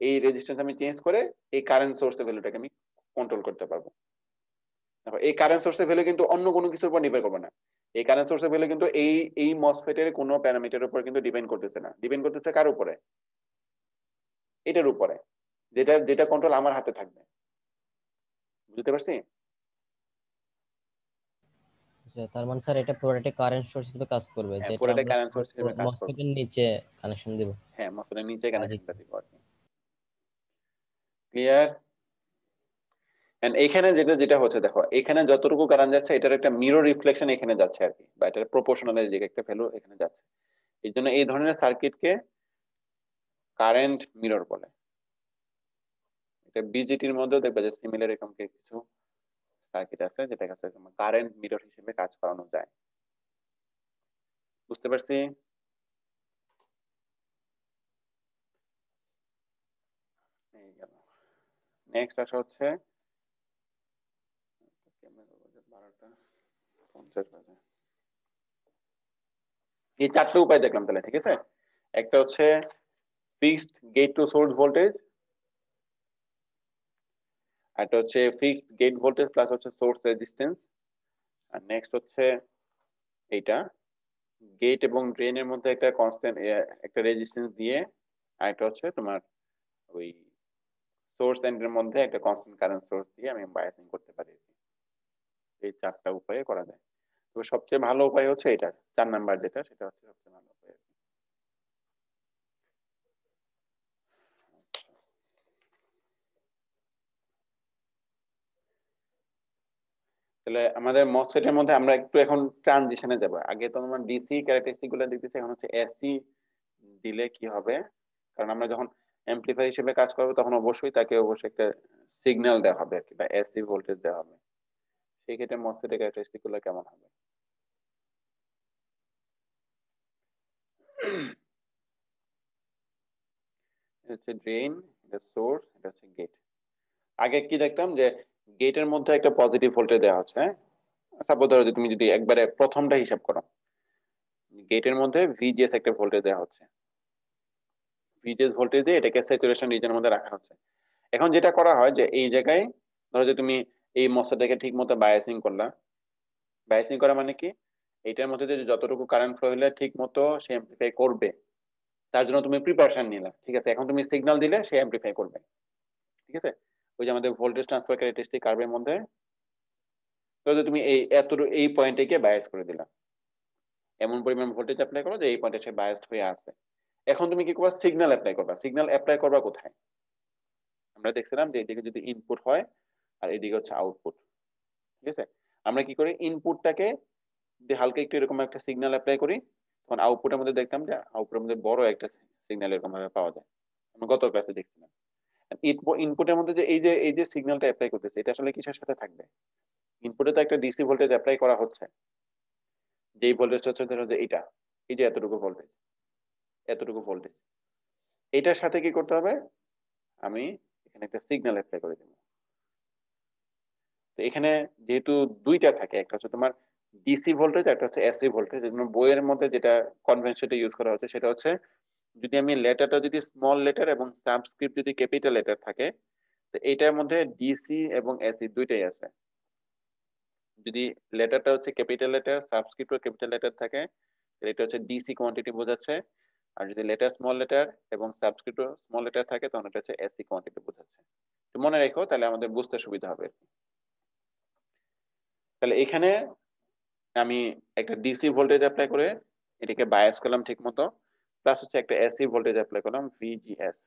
এই রেজিস্ট্যান্স আমি চেঞ্জ করে এই কারেন্ট সোর্সের ভ্যালুটাকে আমি কন্ট্রোল করতে পারবো। দেখো এই কারেন্ট সোর্সের ভ্যালু কিন্তু অন্য কোনো কিছুর উপর নির্ভর করবে না, এই কারেন্ট সোর্সের ভ্যালু কিন্তু এই মসফেটের কোনো প্যারামিটারের উপর কিন্তু ডিপেন্ড করতেছে না, ডিপেন্ড করতেছে কার উপরে, এটার উপরে, যেটা যেটা কন্ট্রোল আমার হাতে থাকবে। বুঝতে পারছি? তার মানে স্যার এটা পুরোটাই কারেন্ট সোর্স হিসেবে কাজ করবে, হ্যাঁ, যেটা পুরোটাই আমরা কারেন্ট সোর্স হিসেবে কাজ করবে। মসফেটের নিচে কানেকশন দেব। হ্যাঁ, মসফেটের নিচে কানেকশনটা দিব আর কি। ক্লিয়ার? এন্ড এখানে যেটা যেটা হচ্ছে দেখো, এখানে যতটুকু কারেন্ট যাচ্ছে এটার একটা মিরর রিফ্লেকশন এখানে যাচ্ছে আর কি, বা এটার প্রপোর্শনাল যে একটা ভ্যালু এখানে যাচ্ছে। এই জন্য এই ধরনের সার্কিটকে কারেন্ট মিরর বলে। এটা বিজিটির মধ্যে দেখবে যে সিমিলার এরকম কিছু সার্কিট আছে যেটা কাছে কারেন্ট মিরর হিসেবে কাজ করানো যায়। বুঝতে পারছি? নেক্সট আসা হচ্ছে 12:50 বাজে। এই চারটে উপায় দেখলাম তাহলে, ঠিক আছে? একটা হচ্ছে fixed gate to source voltage, একটা হচ্ছে ফিক্সড গেট ভোল্টেজ প্লাস হচ্ছে সোর্স রেজিস্ট্যান্স, আর নেক্সট হচ্ছে এইটা গেট এবং ড্রেনের মধ্যে একটা কনস্ট্যান্ট একটা রেজিস্ট্যান্স দিয়ে, আর একটা হচ্ছে তোমার ওই সোর্স এন্ডের মধ্যে একটা কনস্ট্যান্ট কারেন্ট সোর্স দিয়ে আমি বায়াসিং করতে পারি। এই চারটা উপায়ে করা যায়। তো সবচেয়ে ভালো উপায় হচ্ছে এটা 4 নাম্বার যেটা, সেটা হচ্ছে সবচেয়ে ভালো উপায়। তাহলে আমাদের মসফেটের মধ্যে আমরা একটু এখন ট্রানজিশনে যাব। আগে তো আমরা ডিসি ক্যারেক্টারিস্টিক গুলো দেখতেছি, এখন হচ্ছে এসি দিলে কি হবে, কারণ আমরা যখন অ্যাম্পলিফায়ার হিসেবে কাজ করব তখন অবশ্যই তাকে একটা সিগন্যাল দেওয়া হবে আর কি, বা এসি ভোল্টেজ দেওয়া হবে। সেই ক্ষেত্রে মসফেটের ক্যারেক্টারিস্টিক গুলো কেমন হবে? এটা হচ্ছে ড্রেন, এটা সোর্স, এটা হচ্ছে গেট। আগে কি দেখতাম যে গেটের মধ্যে একটা পজিটিভ ভোল্টেজ দেওয়া হচ্ছে, হ্যাঁ? সাপোজ ধরো যে তুমি যদি একবারে প্রথমটা হিসাব করো, গেটের মধ্যে ভিজিএস একটা ভোল্টেজ দেওয়া হচ্ছে, ভিজিএস ভোল্টেজ দিয়ে এটাকে স্যাচুরেশন রিজনের মধ্যে রাখা হচ্ছে। এখন যেটা করা হয় যে এই জায়গায় ধরো যে তুমি এই মসফেটটাকে ঠিক মতো বায়াসিং করলা, বায়াসিং করা মানে কি, এইটার মধ্যে যে যতটুকু কারেন্ট ফ্লো হলে ঠিক মতো সে অ্যাম্পলিফাই করবে, তার জন্য তুমি প্রিপারেশন নিলা, ঠিক আছে? এখন তুমি সিগন্যাল দিলে সে অ্যাম্পলিফাই করবে, ঠিক আছে? ওই যে আমাদের ভোল্টেজ ট্রান্সফার ক্যারেক্টারিস্টিক কার্ভের মধ্যে ধরো যে তুমি এই পয়েন্টে গিয়ে বায়াস করে দিলা, এমন পরিমাণ ভোল্টেজ অ্যাপ্লাই করো যে এই পয়েন্টে সে বায়াসড হয়ে আছে। এখন তুমি কি করবা, সিগন্যাল অ্যাপ্লাই করবা। সিগন্যাল অ্যাপ্লাই করবা কোথায়? আমরা দেখছিলাম যে এদিকে যদি ইনপুট হয় আর এদিকে হচ্ছে আউটপুট, ঠিক আছে? আমরা কি করি, ইনপুটটাকে হালকা একটু এরকম একটা সিগন্যাল অ্যাপ্লাই করি, তখন আউটপুটের মধ্যে দেখতাম যে আউটপুটের মধ্যে বড় একটা সিগন্যাল এরকম ভাবে পাওয়া যায়। আমরা গত ক্লাসে দেখছিলাম ইনপুটের মধ্যে যে এই যে সিগন্যালটা অ্যাপ্লাই করতেছে, এটা আসলে কিসের সাথে থাকবে? ইনপুটে তো একটা ডিসি ভোল্টেজ অ্যাপ্লাই করা হচ্ছে, যেই ভোল্টেজটা হচ্ছে ধরো যে এটা, এই যে এতটুকু ভোল্টেজ, এতটুকু ভোল্টেজ, এটার সাথে কি করতে হবে, আমি এখানে একটা সিগন্যাল অ্যাপ্লাই করে দেবো। তো এখানে যেহেতু দুইটা থাকে, একটা হচ্ছে তোমার ডিসি ভোল্টেজ, একটা হচ্ছে এসি ভোল্টেজ। বইয়ের মধ্যে যেটা কনভেনশনটা ইউজ করা হচ্ছে সেটা হচ্ছে যদি আমি লেটারটা যদি স্মল লেটার এবং সাবস্ক্রিপ্ট যদি ক্যাপিটাল লেটার থাকে, তো এটার মধ্যে ডিসি এবং এসি দুইটাই আছে। যদি লেটারটা হচ্ছে capital letter, subscript capital letter থাকে, এটা হচ্ছে ডিসি কোয়ান্টিটি বোঝাচ্ছে। আর যদি লেটার স্মল লেটার এবং সাবস্ক্রিপ্ট স্মল লেটার থাকে তখন এটা হচ্ছে এসি কোয়ান্টিটি বোঝাচ্ছে। তো মনে রাখো, তাহলে আমাদের বুঝতে সুবিধা হবে। তাহলে এখানে আমি একটা ডিসি ভোল্টেজ অ্যাপ্লাই করে এটাকে বায়াস করলাম ঠিক মতো, প্লাস হচ্ছে একটা এসি ভোল্টেজ অ্যাপ্লাই করলাম ভিজিএস,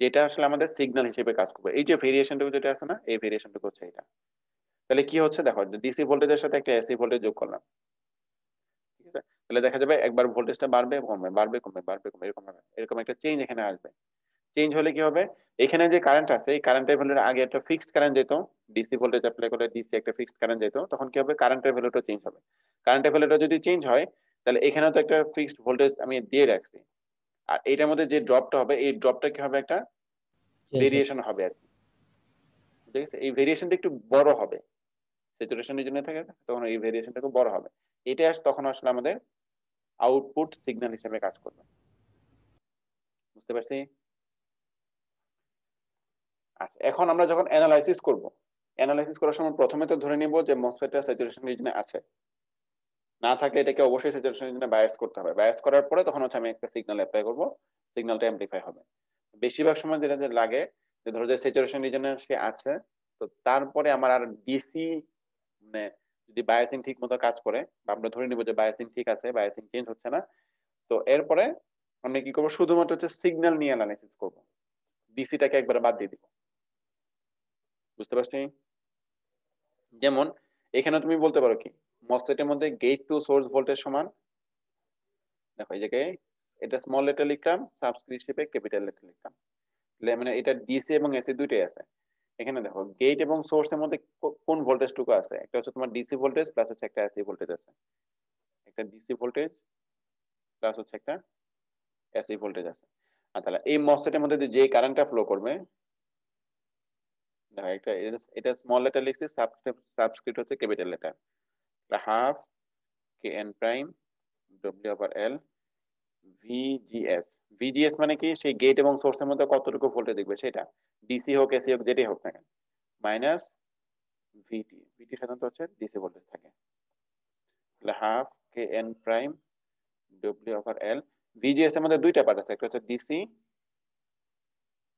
যেটা আসলে আমাদের সিগন্যাল হিসেবে কাজ করবে। এই যে ভেরিয়েশনটুকু যেটা আছে না, এই ভেরিয়েশনটুকু হচ্ছে এটা। তাহলে কি হচ্ছে দেখো, ডিসি ভোল্টেজের সাথে একটা এসি ভোল্টেজ যোগ করলাম, ঠিক আছে? তাহলে দেখা যাবে একবার ভোল্টেজটা বাড়বে কমবে, বাড়বে কমবে, বাড়বে কমবে, এরকম হবে, এরকম একটা চেঞ্জ এখানে আসবে। চেঞ্জ হলে কি হবে, এখানে যে কারেন্ট আছে এই কারেন্টের ভ্যালুর আগে একটা ফিক্সড কারেন্ট যেত, ডিসি ভোল্টেজ অ্যাপ্লাই করলে ডিসি একটা ফিক্সড কারেন্ট যেত, তখন কি হবে, কারেন্টের ভ্যালুটা চেঞ্জ হবে। কারেন্টের ভ্যালুটা যদি চেঞ্জ হয়, তাহলে এখানেও তো একটা ফিক্সড ভোল্টেজ আমি দিয়ে রাখছি, আর এটার মধ্যে যে ড্রপটা হবে এই ড্রপটা কি হবে, একটা ভেরিয়েশন হবে আর কি, ঠিক আছে? এই ভেরিয়েশনটা একটু বড় হবে, স্যাচুরেশন রিজনে থাকে তখন এই ভেরিয়েশনটা খুব বড় হবে। এটা তখন আসলে আমাদের আউটপুট সিগন্যাল হিসেবে কাজ করবে। বুঝতে পারছি? আচ্ছা, এখন আমরা যখন অ্যানালাইসিস করব, অ্যানালাইসিস করার সময় প্রথমে তো ধরে নিব যে মসফেটটা স্যাচুরেশন রিজনে আছে, না থাকলে এটাকে অবশ্যই স্যাচুরেশন রিজনে বায়াস করতে হবে। বায়াস করার পরে তখন হচ্ছে আমি একটা সিগন্যাল অ্যাপ্লাই করব, সিগন্যালটা অ্যাম্পলিফাই হবে। বেশিরভাগ সময় যেটা যে লাগে যে ধরো যে স্যাচুরেশন রিজনে সে আছে, তো তারপরে আমার আর ডিসি মানে যদি বায়াসিং ঠিক মতো কাজ করে, বা আমরা ধরে নিব যে বায়াসিং ঠিক আছে, বায়াসিং চেঞ্জ হচ্ছে না, তো এরপরে আমি কি করবো, শুধুমাত্র হচ্ছে সিগন্যাল নিয়ে অ্যানালাইসিস করব, ডিসিটাকে একবারে বাদ দিয়ে দিব। বুঝতে পারছি? যেমন এখানে তুমি বলতে পারো কি, মসফেটের মধ্যে গেট টু সোর্স ভোল্টেজ সমান, দেখো এই জায়গায় এটা স্মল লেটার লিখলাম, সাবস্ক্রিপ্ট হিসেবে ক্যাপিটাল লেটার লিখলাম, মানে এটা ডিসি এবং এসি দুইটাই আছে। এখানে দেখো গেট এবং সোর্সের মধ্যে কোন ভোল্টেজটুকু আছে, একটা হচ্ছে তোমার ডিসি ভোল্টেজ প্লাস হচ্ছে একটা এসি ভোল্টেজ আছে, একটা ডিসি ভোল্টেজ প্লাস হচ্ছে একটা এসি ভোল্টেজ আছে। আর তাহলে এই মসফেটের মধ্যে যে কারেন্টটা ফ্লো করবে, দেখো একটা এটা স্মল লেটার লিখছি, সাবস্ক্রিপ্ট হচ্ছে capital letter, half K N prime W over L VGS. VGS মানে কি, সেই গেট এবং সোর্সের মধ্যে কতটুকু ভোল্টেজ দেখবে সেটা, ডিসি হোক এসি হোক যেটাই হোক না কেন, মাইনাস ভিটি, ভিটি সাধারণত হচ্ছে ডিসি ভোল্টেজ থাকে, তাহলে half K N prime W over L. VGS এর মধ্যে দুইটা পার্ট আছে, একটা হচ্ছে ডিসি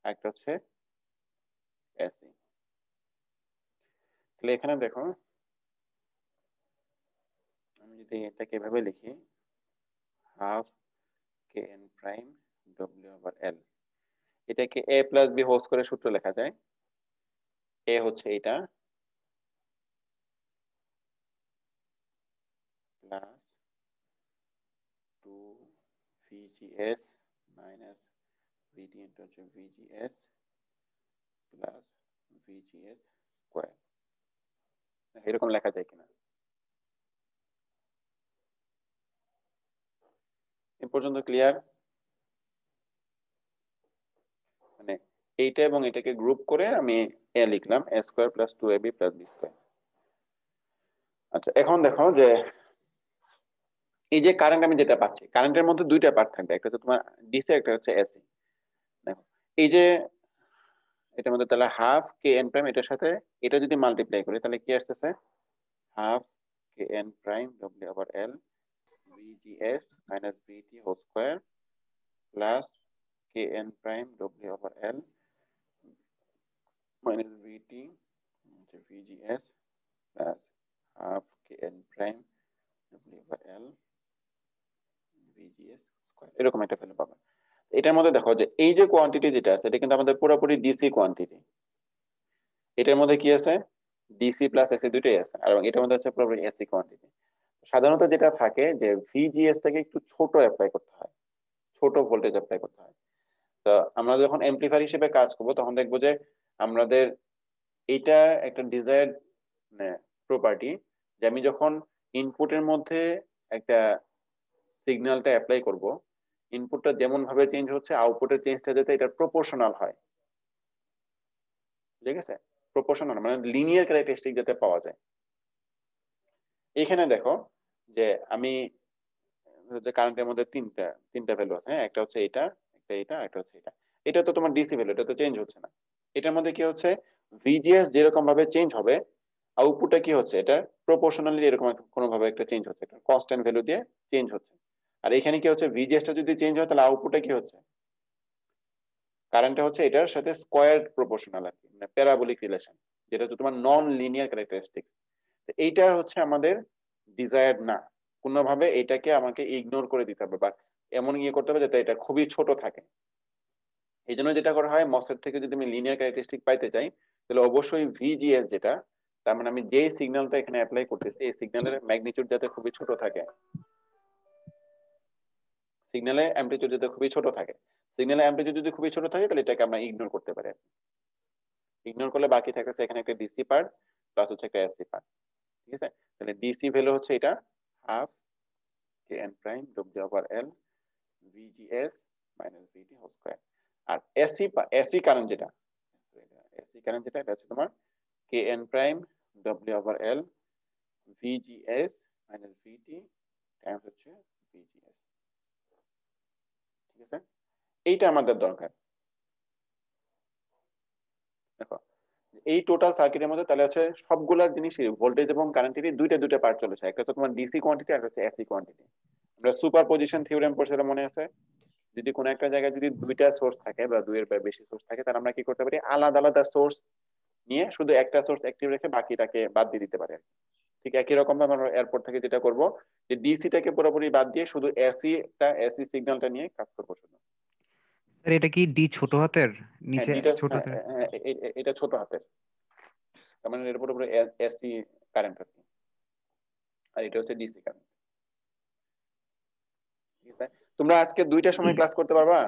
একটা হচ্ছে এসি। তাহলে এখানে দেখো আমি যদি এটাকে এভাবে লিখি, half K N prime W over L, এটাকে এ প্লাস বি হোল করে সূত্র লেখা যায়। এ হচ্ছে এটা প্লাস 2 ভিজিএস মাইনাস ভিটি ইনটু হচ্ছে ভিজিএস প্লাস ভিজিএস স্কয়ার, এরকম লেখা যায় কিনা? এ পর্যন্ত ক্লিয়ার? মানে এইটা এবং এটাকে গ্রুপ করে আমি এ লিখলাম, A square plus 2ab plus B square. আচ্ছা এখন দেখো যে এই যে কারেন্ট আমি যেটা পাচ্ছি, কারেন্টের মধ্যে দুইটা পার্ট থাকবে, একটা হচ্ছে তোমার ডিসি একটা হচ্ছে এসি। দেখো এই যে এটার মধ্যে তাহলে হাফ কে এন প্রাইম, এটার সাথে এটা যদি মাল্টিপ্লাই করি তাহলে কি আসতেছে, half K N prime W over L VGS minus VT whole square plus K N prime W over L minus VT VGS plus half K N prime W over L VGS square, এরকম একটা ভ্যালু পাবে। এটার মধ্যে দেখো যে এই যে কোয়ান্টিটি যেটা আছে এটা কিন্তু আমাদের পুরোপুরি ডিসি কোয়ান্টিটি, এটার মধ্যে কি আছে, ডিসি প্লাস এসি দুটোই আছে, আর এটার মধ্যে হচ্ছে পুরোপুরি এসি কোয়ান্টিটি। সাধারণত যেটা থাকে যে ভিজিএস থেকে একটু ছোট অ্যাপ্লাই করতে হয়, ছোট ভোল্টেজ অ্যাপ্লাই করতে হয়। তো আমরা যখন অ্যাম্পলিফায়ার হিসেবে কাজ করব তখন দেখবো যে আমাদের এটা একটা ডিজায়ার্ড প্রপার্টি, যে আমি যখন ইনপুটের মধ্যে একটা সিগন্যালটা অ্যাপ্লাই করব, ইনপুটটা যেমন ভাবে চেঞ্জ হচ্ছে আউটপুটের চেঞ্জটা যাতে এটা প্রপোর্শনাল হয়, ঠিক আছে? প্রপোর্শনাল মানে লিনিয়ার ক্যারেক্টারিস্টিক যাতে পাওয়া যায়। এখানে দেখো যে আমি কারেন্টের মধ্যে তিনটা ভ্যালু আছে, হ্যাঁ, একটা হচ্ছে এটা, একটা হচ্ছে এটা। এটা তো তোমার ডিসি ভ্যালু, এটা তো চেঞ্জ হচ্ছে না। এটার মধ্যে কি হচ্ছে, ভিজিএস যেরকম ভাবে চেঞ্জ হবে আউটপুটটা কি হচ্ছে, এটা প্রপোর্শনালি এরকম কোনো ভাবে একটা চেঞ্জ হচ্ছে, এটা কনস্ট্যান্ট ভ্যালু দিয়ে চেঞ্জ হচ্ছে। আর এখানে কি হচ্ছে, ভিজিএসটা যদি চেঞ্জ হয় তাহলে আউটপুটটা কি হচ্ছে, কারেন্টটা হচ্ছে এটার সাথে স্কয়ার প্রপোর্শনাল আর কি, মানে প্যারাবোলিক রিলেশন, যেটা হচ্ছে তোমার নন লিনিয়ার ক্যারেক্টারিস্টিক। এইটা হচ্ছে আমাদের ডিজায়ার্ড না, কোনোভাবে এটাকে আমাকে ইগনোর করে দিতে হবে বা এমন ইয়ে করতে হবে যাতে এটা খুবই ছোট থাকে। এই জন্য যেটা করা হয়, মসফেট থেকে যদি আমি লিনিয়ার ক্যারেক্টারিস্টিক পাইতে চাই তাহলে অবশ্যই ভিজিএস যেটা, তার মানে আমি যে সিগন্যালটা এখানে অ্যাপ্লাই করতেছি এই সিগন্যালের ম্যাগনিটিউড যাতে খুবই ছোট থাকে, সিগন্যালের অ্যামপ্লিটিউড যাতে খুবই ছোট থাকে। সিগন্যালের অ্যামপ্লিটিউড যদি খুবই ছোট থাকে তাহলে এটাকে আমরা ইগনোর করতে পারি। ইগনোর করলে বাকি থাকছে এখানে একটা ডিসি পার্ট প্লাস হচ্ছে একটা এসি পার্ট, ঠিক আছে? তাহলে ডিসি ভ্যালু হচ্ছে এটা half K N prime W over L VGS minus VT whole square. আর এসি কারেন্ট যেটা, এটা হচ্ছে তোমার K N prime W over L VGS minus VT times হচ্ছে ভিজিএস, ঠিক আছে? এইটা আমাদের দরকার। দেখো এই টোটাল সার্কিটের মধ্যে তাহলে হচ্ছে সবগুলা জিনিসই ভোল্টেজ এবং কারেন্টেরই দুইটা পার্ট চলেছে, একটা হচ্ছে তোমার ডিসি কোয়ান্টিটি আর হচ্ছে এসি কোয়ান্টিটি। আমরা সুপার পজিশন থিওরেম পড়ছিলাম, মনে আছে? যদি কোনো একটা জায়গায় যদি দুইটা সোর্স থাকে বা দুইয়ের বা বেশি সোর্স থাকে তাহলে আমরা কি করতে পারি, আলাদা আলাদা সোর্স নিয়ে শুধু একটা সোর্স অ্যাক্টিভ রেখে বাকিটাকে বাদ দিয়ে দিতে পারি। ঠিক একই রকম ভাবে আমরা এয়ারপোর্ট থেকে যেটা করব, যে ডিসিটাকে পুরোপুরি বাদ দিয়ে শুধু এসি সিগন্যালটা নিয়ে কাজ করবো শুধু। স্যার এটা কি ডি ছোট হাতের হ্যাঁ, নিচে ছোট হাতের? এটা ছোট হাতের, তার মানে এর পুরোপুরি এসি কারেন্ট আছে, আর এটা হচ্ছে ডিসি কারেন্ট, ঠিক আছে? তোমরা আজকে 2টার সময় ক্লাস করতে পারবা?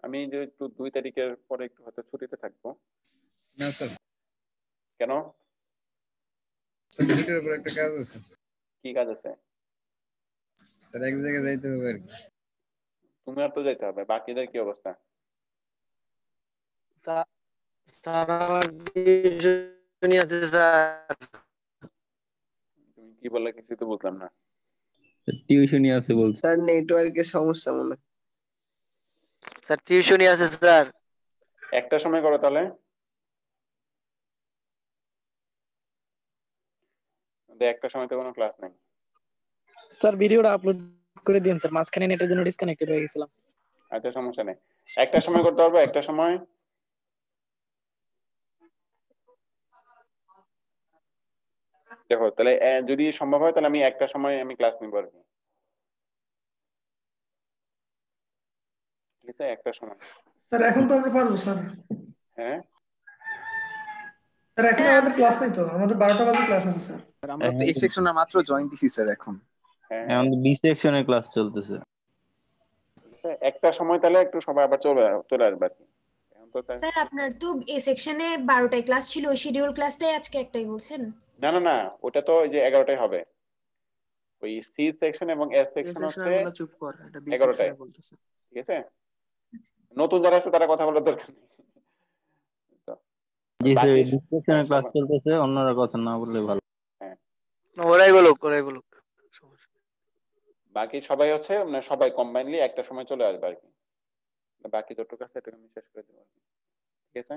আমি যে একটু 2 তারিখের পরে একটু হয়তো ছুটিতে থাকবো। না স্যার, এটার উপর একটা কাজ আছে কি কাজ আছে? স্যার, এক জায়গায় যাইতে হবে আর কি। তুমি আর তো যেতে হবে, বাকিদের কি অবস্থা? স্যার আমার টিউশনি আছে স্যার। তুমি কি বললে কিছু তো বুঝলাম না। টিউশনই আছে বলছে। স্যার নেটওয়ার্কের সমস্যা মনে হয়। স্যার টিউশনি আছে স্যার। একটা সময় করো তাহলে। একটা সময় তো কোনো ক্লাস নাই। স্যার ভিডিওটা আপলোড করে দিন স্যার, মাঝখানে নেটের জন্য ডিসকানেক্টেড হয়ে গেছিলাম। আচ্ছা সমস্যা নেই, একটা সময় করতে পারবো, একটা সময়। দেখো তাহলে যদি সম্ভব হয় তাহলে আমি একটা সময় আমি ক্লাস নিব আর কি। ঠিক আছে, একটা সময়। স্যার এখন তো আমরা পারবো স্যার। হ্যাঁ স্যার এখন আমাদের ক্লাস নাই তো, আমাদের 12টা বাজে ক্লাস আছে স্যার। আমরা তো এই সেকশনে মাত্র জয়েন দিছি স্যার এখন। হ্যাঁ বি সেকশনের ক্লাস চলতেছে। একটা সময় তাহলে একটু সবাই আবার চলে আসবে আর কি। এখন তো স্যার আপনার তো এই সেকশনে 12টায় ক্লাস ছিল, ওই শিডিউল ক্লাসটাই আজকে একটাই বলছেন? না না না, ওটা তো ওই যে 11টায় হবে। ওই সি সেকশন এবং এস সেকশন হচ্ছে চুপ কর, এটা বি 11টায়। সেকশনে বলতেছে। ঠিক আছে, নতুন যারা আছে তারা কথা বলার দরকার নেই। জি স্যার, বাকি বি সেকশনের ক্লাস চলতেছে, অন্যরা কথা না বললে ভালো। হ্যাঁ ওরাই বলুক, ওরাই বলুক। বাকি সবাই হচ্ছে মানে সবাই কম্বাইনলি একটা সময় চলে আসবে আর কি। বাকি যতটুকু আছে এটুকু আমি শেষ করে দেবো আর কি। ঠিক আছে।